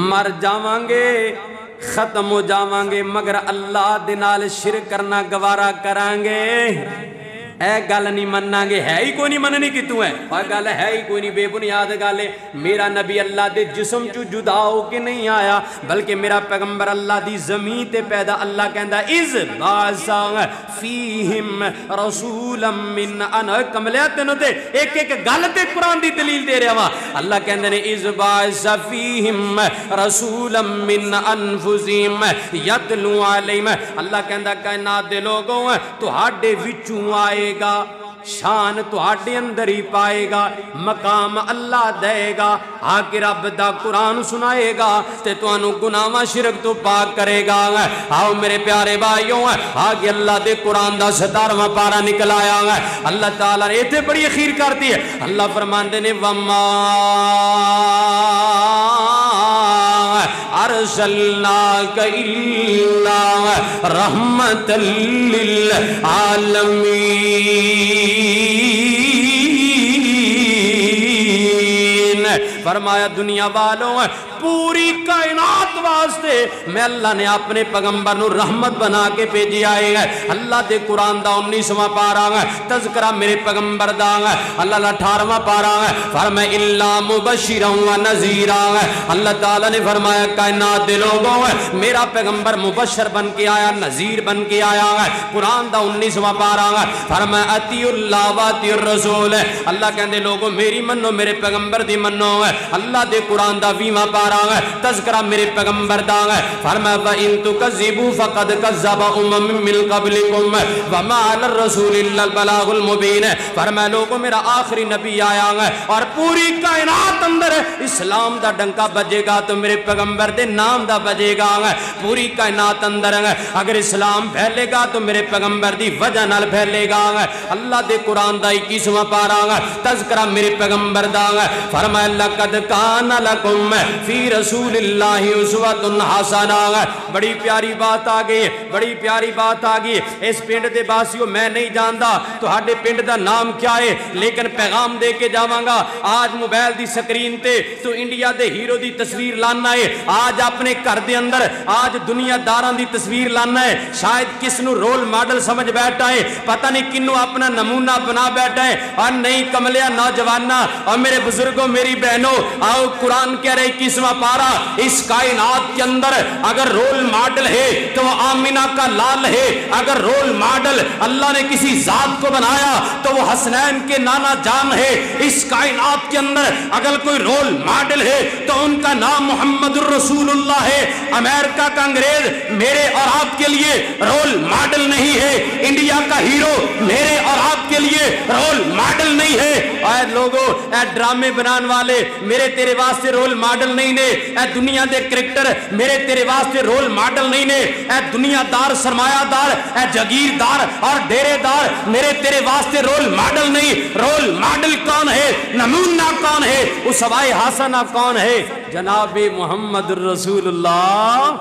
مر جاواں گے ختم ہو جاواں گے مگر اللہ دے نال شرک کرنا گوارا کران گے اے گل نہیں مننا گے ہے ہی کوئی نہیں مننی کتوں ہے اور گل ہے ہی کوئی نہیں بے بنیاد گل ہے میرا نبی اللہ دے جسم چو جدا ہو کے نہیں آیا بلکہ میرا پیغمبر اللہ دی زمین تے پیدا اللہ کہندا از باسا فیہم رسولا من انا کملیا تینوں تے ایک ایک گل تے قرآن دی دلیل دے رہا اللہ کہندے نے از باسا فیہم رسولا من انفسہم یتلو علیہم اللہ کہندا کائنات دے لوگوں تہاڈے وچوں آئے گا شان تہاڈے اندر ہی پائے گا مقام اللہ دے گا آکے رب دا قرآن سنائے گا تے توانو گناہاں شرک تو پاک کرے گا آؤ میرے پیارے بھائیوں آگے اللہ دے قرآن دا 17واں پارا نکل آیا اللہ تعالیٰ نے ایتھے بڑی اخیر کرتی ہے اللہ فرماندے نے وما ارسلناک الا رحمتا للعالمین فرمایا دنیا والوں پوری کائنات واسطے میں اللہ نے اپنے پیغمبر نو رحمت بنا کے بھیجی آئے گا اللہ دے قرآن دا 19واں پارا ہے تذکرہ میرے پیغمبر دا ہے اللہ 18واں پارا ہے فرمایا الا مبشرا و نذیرا اللہ تعالی نے فرمایا کائنات دے لوگوں میرا پیغمبر مبشر بن کے آیا نذیر بن کے آیا ہے قرآن دا 19واں پارا ہے فرمایا اطیعوا اللہ و اطیعوا الرسول اللہ کہندے لوگوں میری منو میرے پیغمبر دی منو اللہ دے قرآن دا 20واں پارا پارا تذکرہ میرے پیغمبر دا فرمایا وَإِن تُكَذِّبُوا فَقَدْ كَذَّبَ أُمَمٌ مِّن قَبْلِكُمْ وَمَا عَلَى الرَّسُولِ إِلَّا الْبَلَاغُ الْمُبِينُ فرمایا لوگوں میرا آخری نبی آیا اور پوری کائنات اندر اسلام دا ڈنکا بجے گا تو میرے پیغمبر دے نام دا بجے گا پوری کائنات اندر اگر اسلام پھیلے گا تو میرے پیغمبر دی وجہ نال پھیلے گا اللہ دے قرآن دا 21واں پارا تذکرہ میرے پیغمبر دا فرمایا لَقَدْ كَانَ لَكُمْ فِي رَسُولِ اللَّهِ أُسْوَةٌ حَسَنَةٌ بڑی پیاری بات آگئی بڑی پیاری بات آگئی اس پنڈ دے باسیوں میں نہیں جاندا تو ہاڈے پنڈ دا نام کیا ہے لیکن پیغام دے کے جاواں گا آج موبائل دی سکرین تے تو انڈیا دے ہیرو دی تصویر لانا ہے آج اپنے گھر دے اندر آج دنیا داراں دی تصویر لانا ہے شاید کس نو رول ماڈل سمجھ بیٹھا ہے پتہ نہیں کنو اپنا نمونہ بنا بیٹھا ہے اور نہیں کملیا نوجوانہ اور میرے بزرگوں میری بہنوں آؤ قرآن کہہ رہے 21واں پارا اس کائنات کے اندر اگر رول ماڈل ہے تو وہ آمینہ کا لال ہے اگر رول ماڈل اللہ نے کسی ذات کو بنایا تو وہ حسنین کے نانا جان ہے اس کائنات کے اندر اگر کوئی رول ماڈل ہے تو ان کا نام محمد الرسول اللہ ہے امریکہ کا انگریز میرے اور آپ کے لیے رول ماڈل نہیں ہے انڈیا کا ہیرو میرے اور آپ کے لیے رول ماڈل نہیں ہے اے لوگوں اے ڈرامے بنان والے میرے تیرے واسطے رول ماڈل نہیں نے اے دنیا دے کرکٹر میرے تیرے واسطے رول ماڈل نہیں نے اے دنیا دار سرمایہ دار اے جگیر دار اور ڈیرے دار میرے تیرے واسطے رول ماڈل نہیں رول ماڈل کون ہے نمونہ کون ہے اسوائے حسنہ کون ہے جناب محمد الرسول اللہ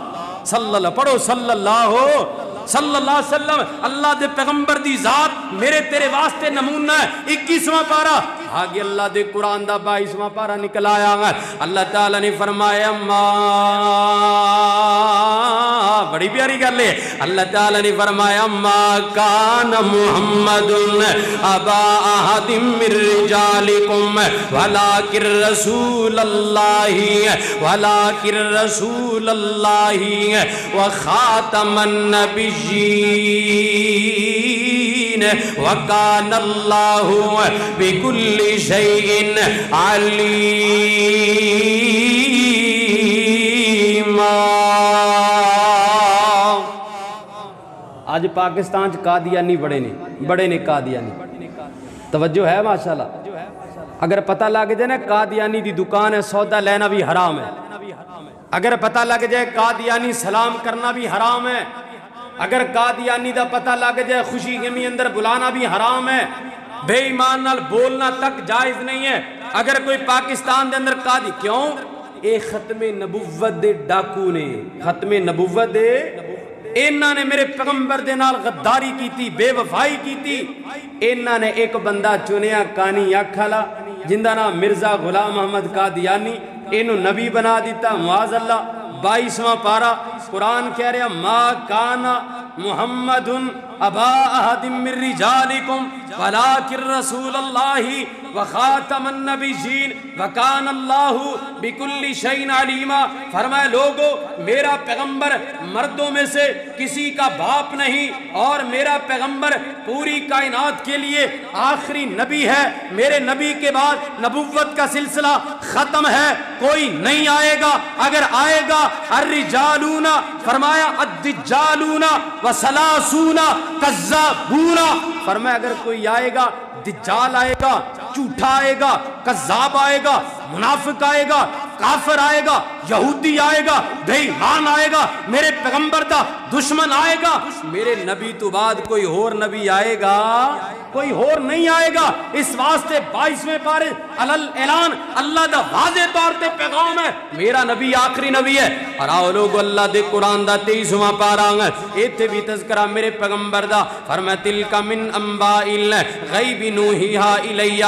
صلی اللہ پڑھو صلی اللہ علیہ وسلم اللہ دے پیغمبر دی ذات میرے تیرے واسطے نمونہ ہے 21واں پارا آگے اللہ دے قرآن دا 22واں پارا نکل آیا اللہ تعالیٰ نے فرمایا بڑی پیاری گل ہے اللہ تعالیٰ نے فرمایا ما کان محمد ابا احد من رجالکم ولکن رسول اللہ وخاتم النبیین وکان اللہ بکل شیء علیما آج پاکستان قادیانی بڑے نے قادیانی توجہ ہے ماشاءاللہ اگر پتہ لگ جائے نا قادیانی دی دکان ہے سودا لینا بھی حرام ہے اگر پتہ لگ جائے قادیانی سلام کرنا بھی حرام ہے اگر قادیانی دا پتہ لگ جائے خوشی غمی اندر بلانا بھی حرام ہے بے ایمان نال بولنا تک جائز نہیں ہے اگر کوئی پاکستان دے اندر قادی کیوں اے ختم نبوت دے ڈاکو نے ختم نبوت دے انہاں نے میرے پیغمبر دے نال غداری کیتی بے وفائی کیتی انہاں نے ایک بندہ چنیا کانی اکھلا جندہ نام مرزا غلام محمد قادیانی انہوں نبی بنا دیتا معاذ اللہ 22واں پارا قرآن کہہ رہا ما کانا محمد ابا احد من رجالکم ولکن رسول اللہ وخاتم النبیین وکان اللہ بکل شیء علیما فرمائے لوگو میرا پیغمبر مردوں میں سے کسی کا باپ نہیں اور میرا پیغمبر پوری کائنات کے لیے آخری نبی ہے میرے نبی کے بعد نبوت کا سلسلہ ختم ہے کوئی نہیں آئے گا اگر آئے گا الرجالون فرمایا الدجالون وثلاثون کذابون فرمایا اگر کوئی آئے گا دجال آئے گا جھوٹا آئے گا کذاب آئے گا منافق آئے گا کافر آئے گا یہودی آئے گا بے ایمان آئے گا میرے پیغمبر دا دشمن آئے گا میرے نبی تو بعد کوئی اور نبی آئے گا کوئی اور نہیں آئے گا اس واسطے 22ویں پارے اعلان اللہ دا واضح طور تے پیغام ہے میرا نبی آخری نبی ہے اور آؤ لوگ اللہ دے قرآن دا 23واں پارا ایتھے بھی تذکرہ میرے پیغمبر دا فرمایا تلک من انباء الغیب نوحیہا الیہ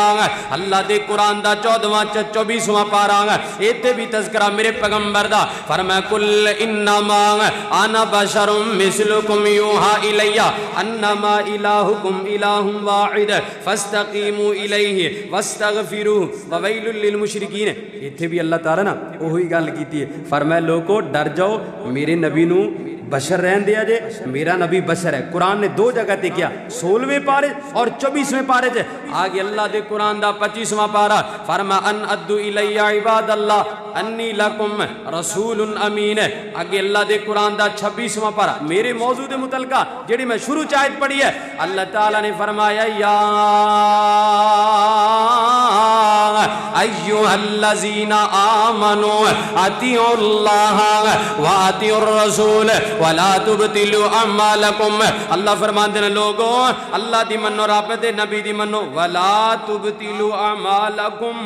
اللہ دے قرآن دا 24واں پارا ایتھے بھی تذکرہ میرے پیغمبر دا فرمایا کل انما انا بشر مثلکم یوحا الیہ انما الہکم الہ واحد فاستقیموا الیہ واستغفروہ وویل للمشرکین ایتھے بھی اللہ تعالیٰ نا وہی گل کیتی ہے فرمایا لوگو ڈر جاؤ میرے نبی نو بشر رہن دیا جے میرا نبی بشر ہے قرآن نے دو جگہ تے کیا 16ویں پارے اور 24ویں پارے جے آگے اللہ دے قرآن دا 25واں پارا فرما ان ادو الی عباد اللہ انی لکم رسول امین آگے اللہ دے قرآن دا 26واں پارا میرے موضوع دے متعلقہ جڑی میں شروع چاہت پڑھی ہے اللہ تعالیٰ نے فرمایا یا ایوہ الذین آمنوا اطیعوا اللہ واطیعوا الرسول ولا تبطلوا اعمالکم اللہ فرماتے ہیں لوگوں اللہ دی منو رب دے نبی دی منو ولا تبطلوا اعمالکم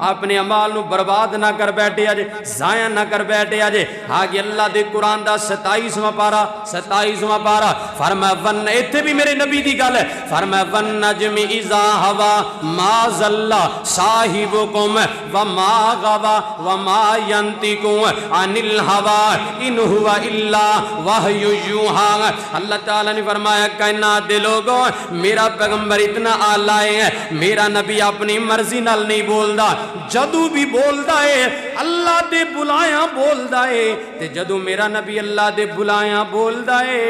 اپنے اعمال نو برباد نہ کر بیٹھے اجے ضائع نہ کر بیٹھے اجے آگے اللہ دے قرآن دا 27واں پارا فرمایا ون ایتھے بھی میرے نبی دی گل ہے فرمایا ون نجم اذا ہوا ما ضل صاحبکم وما غوا وما ینطق عن الہوا ان ہوا الا وحی یوحی اللہ تعالیٰ نے فرمایا کائنات دے لوگوں میرا پیغمبر اتنا اعلیٰ ہے میرا نبی اپنی مرضی نال نہیں بولدا جدو بھی بولدا ہے اللہ دے بلایاں بولدا ہے تے جدو میرا نبی اللہ دے بلایاں بولدا ہے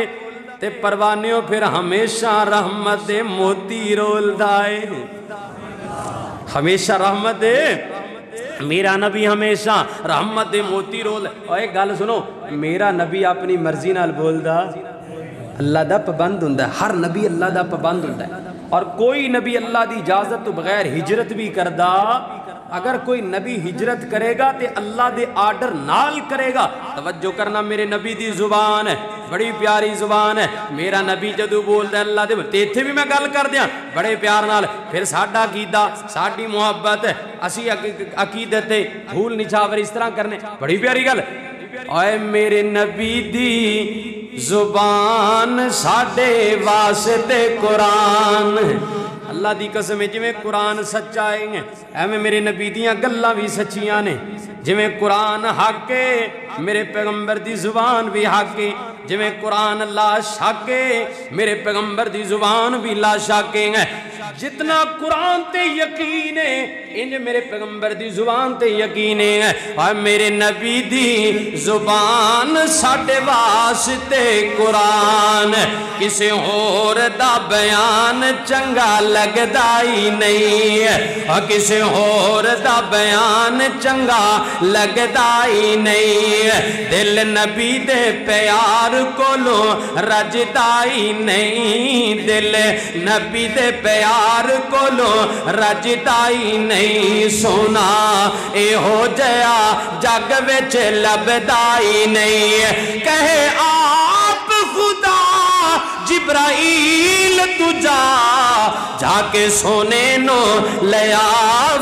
تے پروانیوں پھر ہمیشہ رحمت دے موتی رولدا ہے ہمیشہ رحمت دے میرا نبی ہمیشہ رحمت دے موتی رول اور ایک گل سنو میرا نبی اپنی مرضی نال بولدا اللہ دا پابند ہوندا ہے ہر نبی اللہ دا پابند ہوندا ہے اور کوئی نبی اللہ دی اجازت تو بغیر ہجرت بھی کردا اگر کوئی نبی ہجرت کرے گا تے اللہ دے آرڈر نال کرے گا توجہ کرنا میرے نبی دی زبان ہے بڑی پیاری زبان ہے میرا نبی جدو بولدا ہے اللہ دے تے ایتھے بھی میں گل کر دیاں بڑے پیار نال پھر ساڈا عقیدہ ساڈی محبت اسی عقیدت تے بھول نچھاور اس طرح کرنے بڑی پیاری گل اے میرے نبی دی زبان ساڈے واسطے قرآن اللہ دی قسم جی میں قرآن سچا ہے ایویں میرے نبی دیاں گلاں بھی سچیاں نے جی میں قرآن حق ہے میرے پیغمبر دی زبان بھی حق ہے جی میں قرآن لا شک ہے میرے پیغمبر دی زبان بھی لا شک ہے جتنا قرآن تے یقین ہے انج میرے پیغمبر دی زبان تے یقین ہے اور میرے نبی دی زبان ساڈے واسطے قرآن کسے ہور دا بیان چنگا لگدا ہی نہیں اور کسے ہور دا بیان چنگا لگدا ہی نہیں دل نبی دے پیار کولو رجدا ہی نہیں دل نبی دے پیار کولو رجدا ہی نہیں سونا اے ہو جیا جگ وچ لبدا ہی نہیں کہے آپ خدا جبرائیل تجا جا کے سونے نو لیا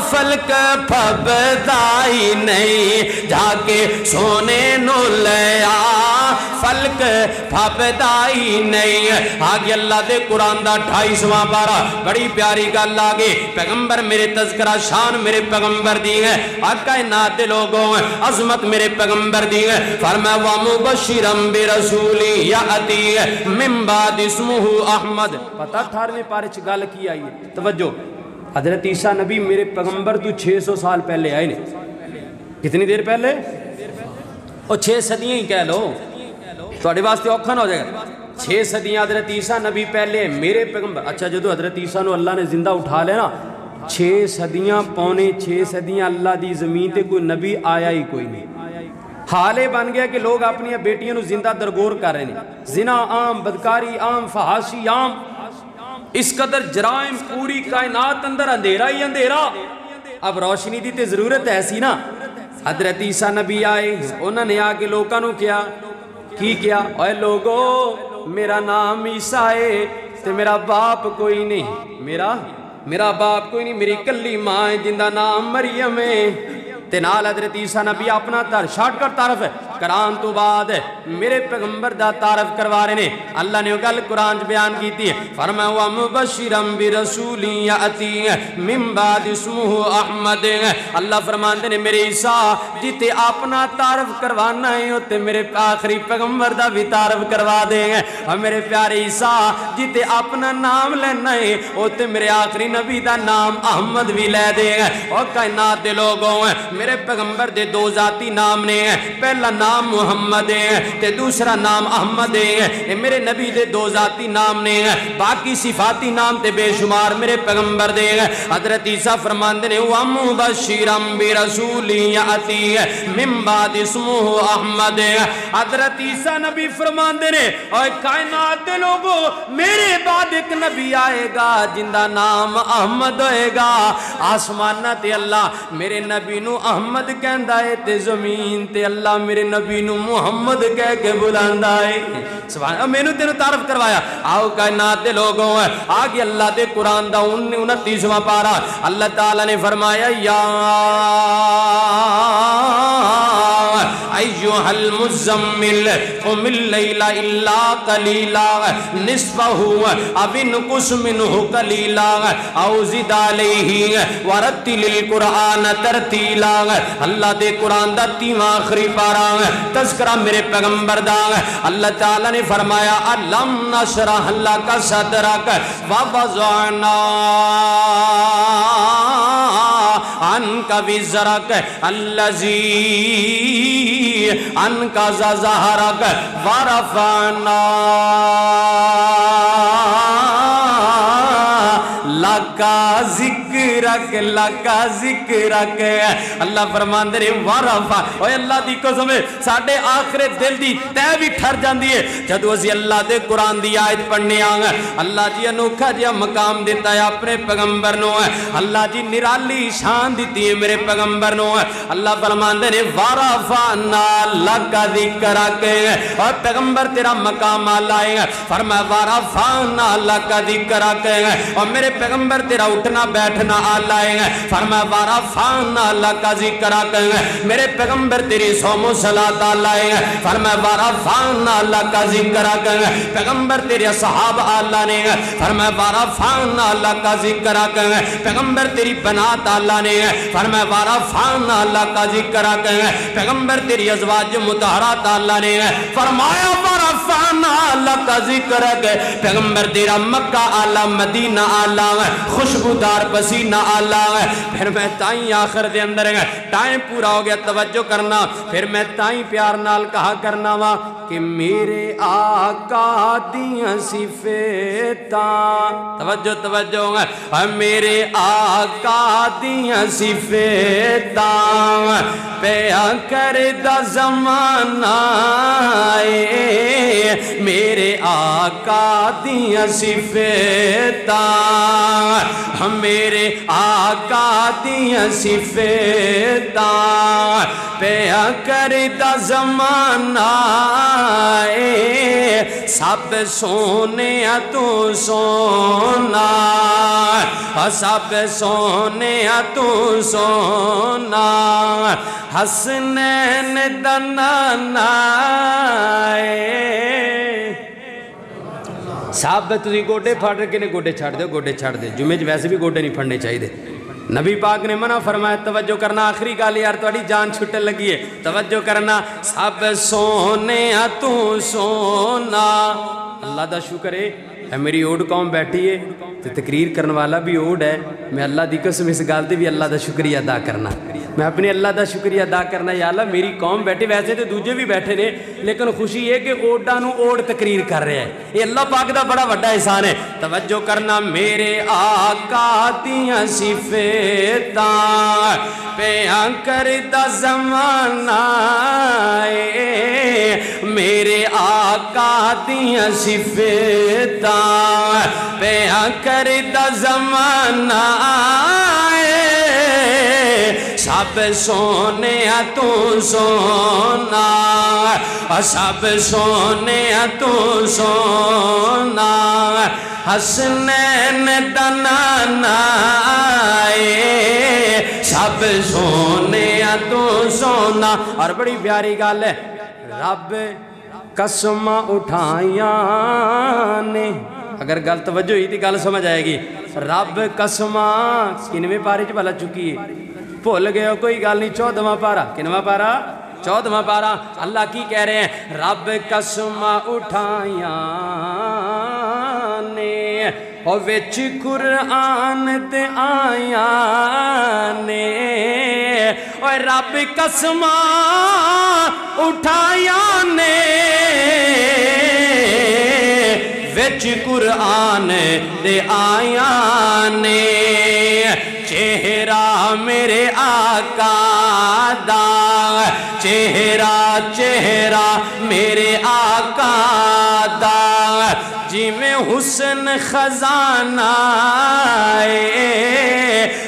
فلک پھبدا ہی نہیں جا کے سونے نو لیا فلک پھبدا ہی نہیں آگے اللہ دے قرآن دا 28واں پارا بڑی پیاری گل آگے پیغمبر میرے تذکرہ شان میرے پیغمبر دی ہے آقا نات دے لوگوں عظمت میرے پیغمبر دی ہے فرمایا وَمُبَشِّرًا بِرَسُولٍ يَأْتِي مِن بَعْدِ اسْمُهُ احمد پتہ 18ویں پارے چ گل کی آئی ہے توجہ حضرت عیسیٰ نبی میرے پیغمبر تو 600 سال پہلے آئے نے کتنی دیر پہلے اور 6 صدیاں ہی کہہ لو تھوڑے واسطے اوکھا نہ ہو جائے گا 6 صدیاں حضرت عیسیٰ نبی پہلے میرے پیغمبر اچھا جدو حضرت عیسیٰ نو اللہ نے زندہ اٹھا لے نا 6 صدیاں پونے 6 صدیاں اللہ دی زمین تے کوئی نبی آیا ہی کوئی نہیں حالے بن گیا کہ لوگ اپنی بیٹیاں نو زندہ درگور کر رہے ہیں زنا عام بدکاری عام فحاشی عام اس قدر جرائم پوری کائنات اندر اندھیرا ہی اندھیرا اب روشنی دی تے ضرورت ایسی نا حضرت عیسیٰ نبی آئے انہوں نے آ کے لوگوں نو کیا اے لوگو میرا نام عیسیٰ ہے تے میرا باپ کوئی نہیں میرا باپ کوئی نہیں میری کلی ماں ہے جن دا نام مریم ہے تے نال حضرت عیسیٰ نبی اپنا شارٹ کٹ تعارف ہے قرآن تو بعد میرے پیغمبر دا تعارف کروا رہے ہیں اللہ نے گل قرآن بیان کی تھی فرمایا وَمُبَشِّرًا بِرَسُولٍ يَأْتِي مِن بَعْدِ اسْمُهُ احمد اللہ فرماتے ہیں میرے عیسیٰ جتے اپنا تعارف کروانا ہے تے میرے آخری پیغمبر دا بھی تعارف کروا دیں گے اور میرے پیارے عیسیٰ جتے اپنا نام لینا ہے تے میرے آخری نبی دا نام احمد بھی لے دیں گے اور کائنات دے لوگوں میرے پیغمبر دے 2 ذاتی نام نے پہلا نام نام محمد ہے تے دوسرا نام احمد ہے، اے میرے نبی دے دو ذاتی نام نے، باقی صفاتی نام تے بے شمار میرے پیغمبر دے۔ حضرت عیسیٰ فرماندے نے وَمُبَشِّرًا بِرَسُولٍ يَأْتِي مِن بَعْدِ اسْمُهُ احمد۔ حضرت عیسیٰ نبی فرماندے نے اے کائنات دے لوگو میرے بعد ایک نبی آئے گا جن دا نام احمد ہوئے گا۔ آسمانہ تے اللہ میرے نبی نو احمد کہندا ہے تے زمین تے اللہ میرے نبی نو محمد کہہ کے بلاندا ہے۔ سبحان اللہ، میں نے تینوں تعارف کروایا۔ آؤ کائنات دے لوگوں آگے اللہ دے قرآن دا 29واں پارہ اللہ تعالیٰ نے فرمایا یا ایھا المزمل قم اللیل الا قلیلا نصفہ او انقص منہ قلیلا او زد علیہ ورتل القرآن ترتیلا۔ اللہ دے قرآن دا 30واں آخری پارہ تذکرہ میرے پیغمبر دا۔ اللہ تعالیٰ نے فرمایا الم نشرح لک صدرک ووضعنا عنک وزرک الذی انقض ظہرک ورفعنا لکا ذکرک لکا ذکرک۔ اللہ فرماندے نے ورفع، اوے اللہ دی قسم ساڈے آخرے دل دی تے بھی ٹھر جاندی ہے جدوں اسی اللہ دے قرآن دی آیت پڑھنے آں۔ اللہ جی انوکھا جہا مقام دیتا ہے اپنے پیغمبر نو، اللہ جی نرالی شان دیتی ہے میرے پیغمبر نو۔ اللہ فرماندے نے ورفعنا لکا ذکرک، اور پیغمبر تیرا مقام آلہ ہے، فرمایا ورفعنا لکا ذکرک، اور میرے پیغمبر تیرا اٹھنا بیٹھنا آلہ ہے، فرمایا ورفعنا لکا ذکرک، میرے پیغمبر تیری صوم و صلاۃ آلہ ہے، فرمایا ورفعنا لکا ذکرک، پیغمبر تیرے اصحاب آلہ نے، فرمایا ورفعنا لکا ذکرک، پیغمبر تیری بنات آلہ نے، فرمایا ورفعنا لکا ذکرک، پیغمبر تیری ازواج مطہرات آلہ نے، فرمایا ورفعنا لکا ذکرک، پیغمبر تیرا مکہ آلہ مدینہ آلہ خوشبودار پسینہ آلہ۔ پھر میں تائیں آخر دے اندر ٹائم پورا ہو گیا توجہ کرنا، پھر میں تائیں پیار نال کہا کرنا وا کہ میرے آقا دیاں صفتاں، توجہ توجہ، میرے آقا دیاں صفتاں پیا کردہ زمانہ میرے آقا دیاں صفتاں، میرے آقا دیاں صفتاں پیا کردہ زمانہ سب سونے تو سونا، سب سونے تو سونا، حسنین دنانا صاحب تسی گوڈے پھڑ کے نے گوڈے چھڑ دے، گوڈے چھڑ دے، جمعے ویسے بھی گوڈے نہیں پھڑنے چاہیے۔ نبی پاک نے منع فرمایا توجہ کرنا، آخری گال یار تھوڑی جان چھٹے لگی ہے، توجہ کرنا، سب سونے تو سونا۔ اللہ دا شکر ہے میری اوڈ قوم بیٹھی ہے تو تقریر کرنے والا بھی اوڈ ہے، میں اللہ دی قسم اس گال دے بھی اللہ دا شکریہ ادا کرنا، میں اپنے اللہ دا شکریہ ادا کرنا، یا اللہ میری قوم بیٹھے، ویسے تو دوجے بھی بیٹھے نے لیکن خوشی ہے کہ اوڈا نو اوڈ تقریر کر رہے ہیں، یہ اللہ پاک دا بڑا بڑا احسان ہے۔ توجہ کرنا، میرے آقا دیاں صفتاں پیا کردہ زمانہ میرے آقا دیاں صفتاں پیا کردہ زمانہ سب سونے تو سونا، سب سونے تو سونا، حسنین دنانا سب سونے تو سونا۔ اور بڑی پیاری گل ہے، رب قسم اٹھائیاں نے، اگر گل توجہ ہوئی تھی گل سمجھ آئے گی، رب قسماں کنویں پارے چ بھلا چکی ہے، بھول گئے ہو کوئی گل نہیں، 14واں پارہ، کنواں پارہ 14واں پارہ، اللہ کی کہہ رہے ہیں، رب قسم اٹھائیاں نے اور وچ قرآن تے آیاں نے، اور رب قسم اٹھا بچ قرآن دے آیاں نے چہرہ میرے آقا دا چہرہ میرے آقا دا جی میں حسن خزانہ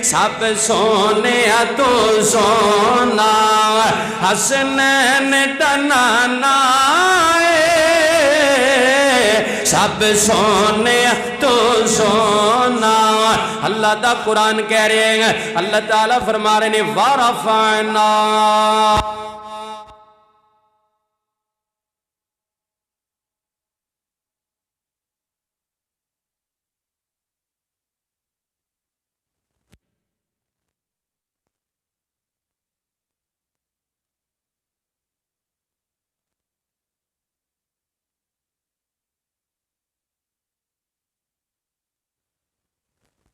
سب سونے تو سونا حسنین ٹنانا سب سونے تو سونا اللہ دا قرآن کہہ رہے ہیں اللہ تعالیٰ فرما رہے ہیں وَرَفَعْنَا